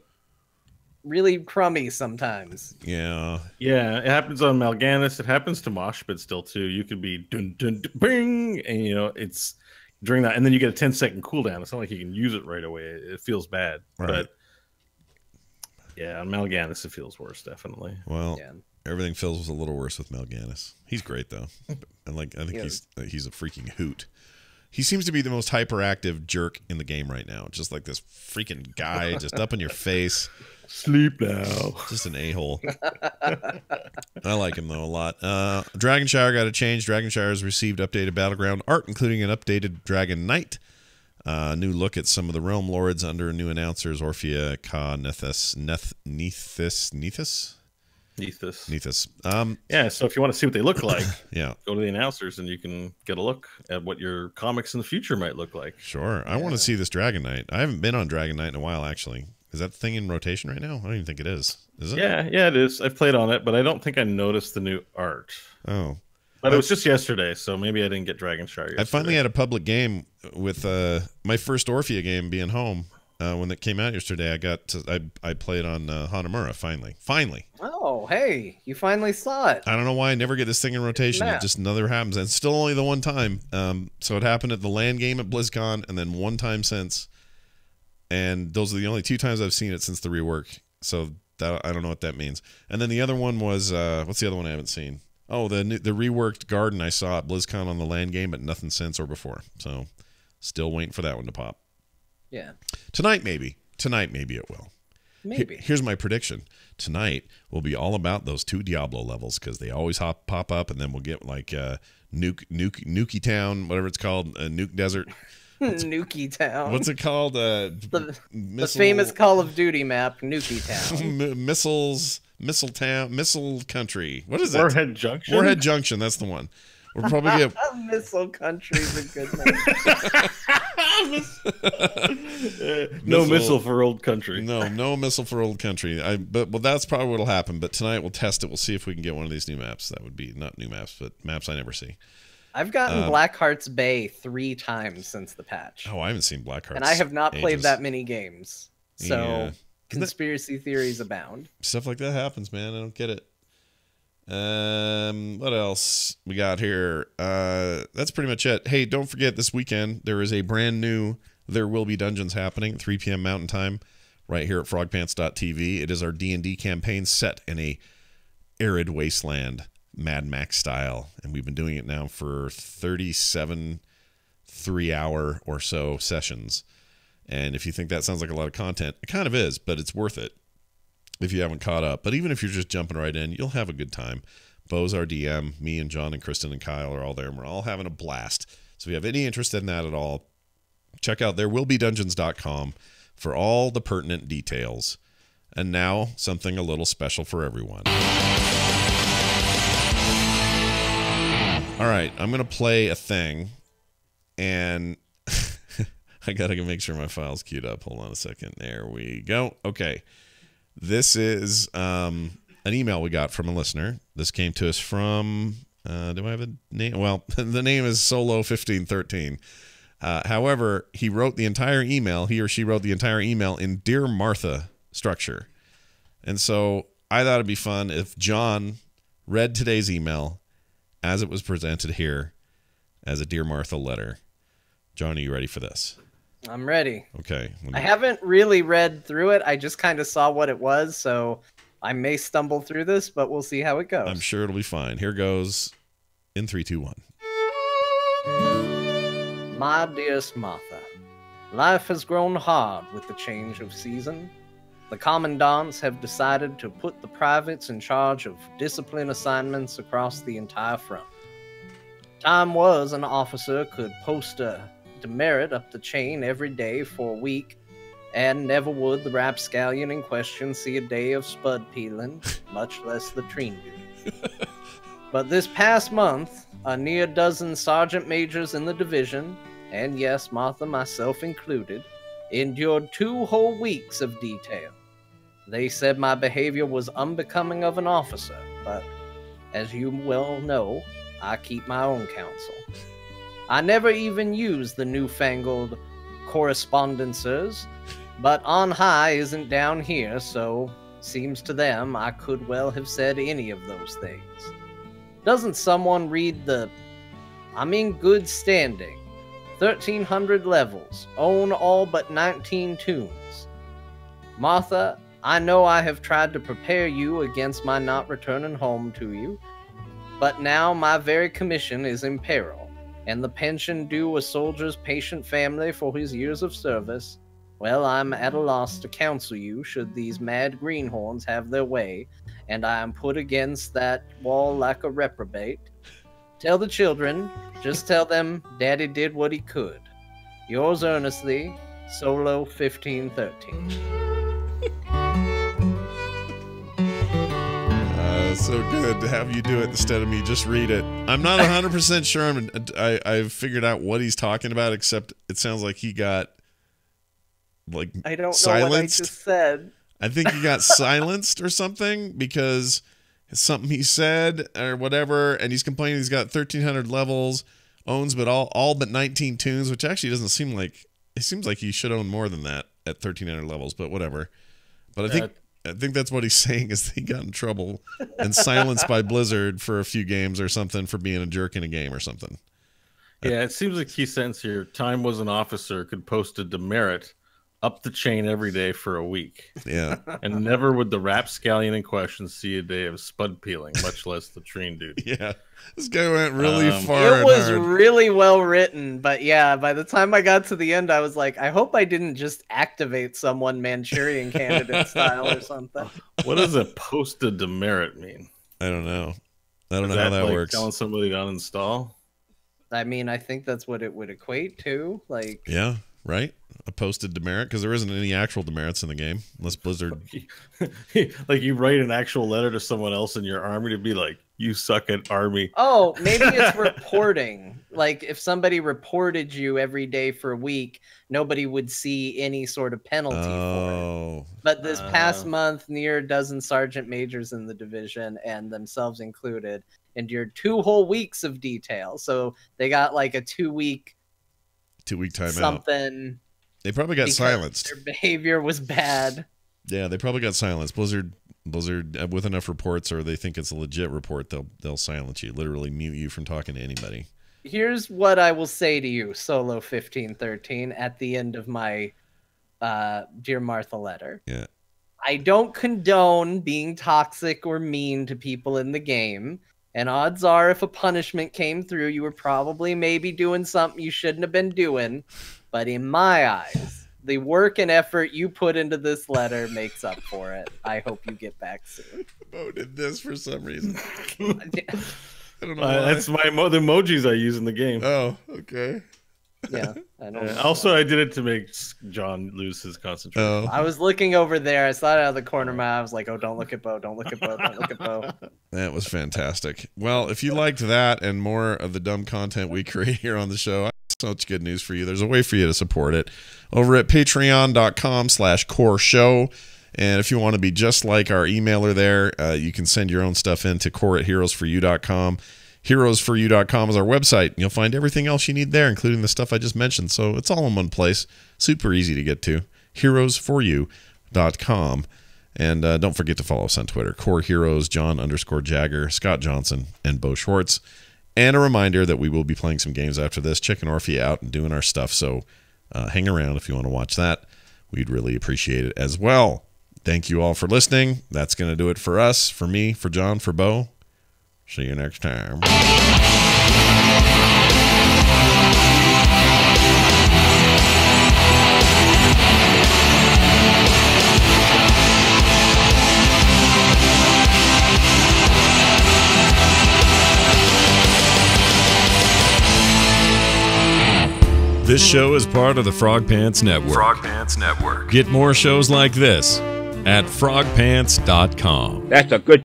really crummy sometimes. Yeah. Yeah, it happens on Mal'Ganis. It happens to Moshpit still too. You could be dun dun, dun bing, and it's during that, and then you get a 10-second cooldown. It's not like you can use it right away. It feels bad. Right. But yeah, on Mal'Ganis it feels worse, definitely. Well, everything feels a little worse with Mal'Ganis. He's great though, and I think he's a freaking hoot. He seems to be the most hyperactive jerk in the game right now. Just like this freaking guy, just up in your face. Sleep now. Just an a-hole. I like him, though, a lot. Dragonshire got a change. Dragonshire has received updated Battleground art, including an updated Dragon Knight. New look at some of the Realm Lords under new announcers, Orphea, Ka, Nethys. Yeah, so if you want to see what they look like, go to the announcers and you can get a look at what your comics in the future might look like. Sure. I want to see this Dragon Knight. I haven't been on Dragon Knight in a while, actually. Is that thing in rotation right now? I don't even think it is. Is it? Yeah, it is. I've played on it, but I don't think I noticed the new art. Oh. But it was just yesterday, so maybe I didn't get Dragonshire yesterday. I finally had a public game with my first Orphea game being home. When it came out yesterday, I played on Hanamura, finally. Oh, hey, you finally saw it. I don't know why I never get this thing in rotation. It just never happens. And it's still only the one time. So it happened at the LAN game at BlizzCon, and then one time since. and those are the only 2 times I've seen it since the rework. So I don't know what that means. And then the other one was what's the other one I haven't seen? Oh, the reworked garden I saw at BlizzCon on the LAN game, but nothing since or before. So still waiting for that one to pop. Yeah. Tonight maybe it will. Maybe. Here's my prediction. Tonight will be all about those 2 Diablo levels, because they always pop up, and then we'll get like Nuki Town, whatever it's called, Nuke Desert. Nuki Town. What's it called? The famous Call of Duty map, Nuki Town. Missile Town, Missile Country. What is it? Warhead Junction. Warhead Junction. That's the one. We'll probably get Missile Country's a good name. No missile for old country. No missile for old country. But that's probably what'll happen. But tonight we'll test it. We'll see if we can get one of these new maps. That would be not new maps, but maps I never see. I've gotten Blackheart's Bay 3 times since the patch. Oh, I haven't seen Blackheart's. And I have not played that many games. So Yeah. conspiracy theories abound. Stuff like that happens, man. I don't get it. What else we got here? That's pretty much it. Hey, don't forget, this weekend there is a brand new There Will Be Dungeons happening at 3 p.m. Mountain Time right here at frogpants.tv. It is our D&D campaign set in a arid wasteland, Mad Max style, and we've been doing it now for 37 3-hour or so sessions. And if you think that sounds like a lot of content, it kind of is, but it's worth it if you haven't caught up. But even if you're just jumping right in, you'll have a good time. Bo's our DM. Me and John and Kristen and Kyle are all there, and we're all having a blast. So if you have any interest in that at all, check out therewillbedungeons.com for all the pertinent details. And now, something a little special for everyone. All right, I'm going to play a thing, and I got to make sure my file's queued up. Hold on a second. There we go. Okay. This is an email we got from a listener. This came to us from, do I have a name? Well, the name is Solo1513. However, he wrote the entire email, he or she wrote the entire email in Dear Martha structure. And so I thought it'd be fun if John read today's email as it was presented here as a Dear Martha letter. John, are you ready for this? I'm ready. Okay. I haven't really read through it. I just kind of saw what it was, so I may stumble through this, but we'll see how it goes. I'm sure it'll be fine. Here goes in 3, 2, 1. My dearest Martha, life has grown hard with the change of season. The commandants have decided to put the privates in charge of discipline assignments across the entire front. Time was an officer could post a demerit up the chain every day for a week, and never would the rapscallion in question see a day of spud peeling, much less latrine duty. But this past month, a near dozen sergeant majors in the division, and yes, Martha, myself included, endured 2 whole weeks of detail. They said my behavior was unbecoming of an officer, but as you well know, I keep my own counsel. I never even used the newfangled correspondencers, but on high isn't down here, so seems to them I could well have said any of those things. Doesn't someone read I'm in good standing, 1,300 levels, own all but 19 tunes. Martha, I know I have tried to prepare you against my not returning home to you, but now my very commission is in peril, and the pension due a soldier's patient family for his years of service, well, I'm at a loss to counsel you should these mad greenhorns have their way, and I am put against that wall like a reprobate. Tell the children, just tell them Daddy did what he could. Yours earnestly, Solo1513. So good to have you do it instead of me just read it. I'm not 100% sure I've figured out what he's talking about, except it sounds like he got I don't silenced. know what I just said. I think he got silenced or something because something he said or whatever, and he's complaining he's got 1,300 levels, owns but all but 19 tunes, which actually doesn't seem like, it seems like he should own more than that at 1,300 levels, but whatever. But I think that's what he's saying is he got in trouble and silenced by Blizzard for a few games or something for being a jerk in a game or something. Yeah, it seems like he sends here, time was an officer could post a demerit up the chain every day for a week. Yeah. And never would the rapscallion in question see a day of spud peeling, much less the Treen dude. Yeah. This guy went really far. It was really well written, but yeah, by the time I got to the end, I was like, I hope I didn't just activate someone Manchurian Candidate style or something. What does a posted demerit mean? I don't know. I don't know how that works. Telling somebody to uninstall? I mean, I think that's what it would equate to. Like, yeah, right? A posted demerit, because there isn't any actual demerits in the game, unless Blizzard... Like you write an actual letter to someone else in your army to be like, you suck at army. Oh, maybe it's reporting. Like, if somebody reported you every day for a week, nobody would see any sort of penalty for it. But this past month, near a dozen sergeant majors in the division, and themselves included, endured 2 whole weeks of detail. So they got like a 2-week... 2-week timeout. Something... They probably got silenced. Their behavior was bad. Yeah, they probably got silenced. Blizzard, with enough reports, or they think it's a legit report, they'll silence you, literally mute you from talking to anybody. Here's what I will say to you, Solo 1513, at the end of my Dear Martha letter. Yeah. I don't condone being toxic or mean to people in the game. And odds are, if a punishment came through, you were probably maybe doing something you shouldn't have been doing. But in my eyes, the work and effort you put into this letter makes up for it. I hope you get back soon. Bo did this for some reason. I don't know why. That's the emojis I use in the game. Oh, okay. Yeah. I don't know. Also, I did it to make John lose his concentration. I was looking over there. I saw it out of the corner of my eye. I was like, oh, don't look at Bo. Don't look at Bo. Don't look at Bo. That was fantastic. Well, if you liked that and more of the dumb content we create here on the show, I have so much good news for you. There's a way for you to support it over at patreon.com/core show. And if you want to be just like our emailer there, you can send your own stuff in to core@heroesforyou.com. Heroesforyou.com is our website. You'll find everything else you need there, including the stuff I just mentioned. So it's all in one place. Super easy to get to. Heroesforyou.com. And don't forget to follow us on Twitter. Core Heroes, John_Jagger, Scott Johnson, and Bo Schwartz. And a reminder that we will be playing some games after this, checking Orphe out and doing our stuff. So hang around if you want to watch that. We'd really appreciate it as well. Thank you all for listening. That's going to do it for us, for me, for John, for Bo. See you next time. This show is part of the Frog Pants Network. Frog Pants Network. Get more shows like this at frogpants.com. That's a good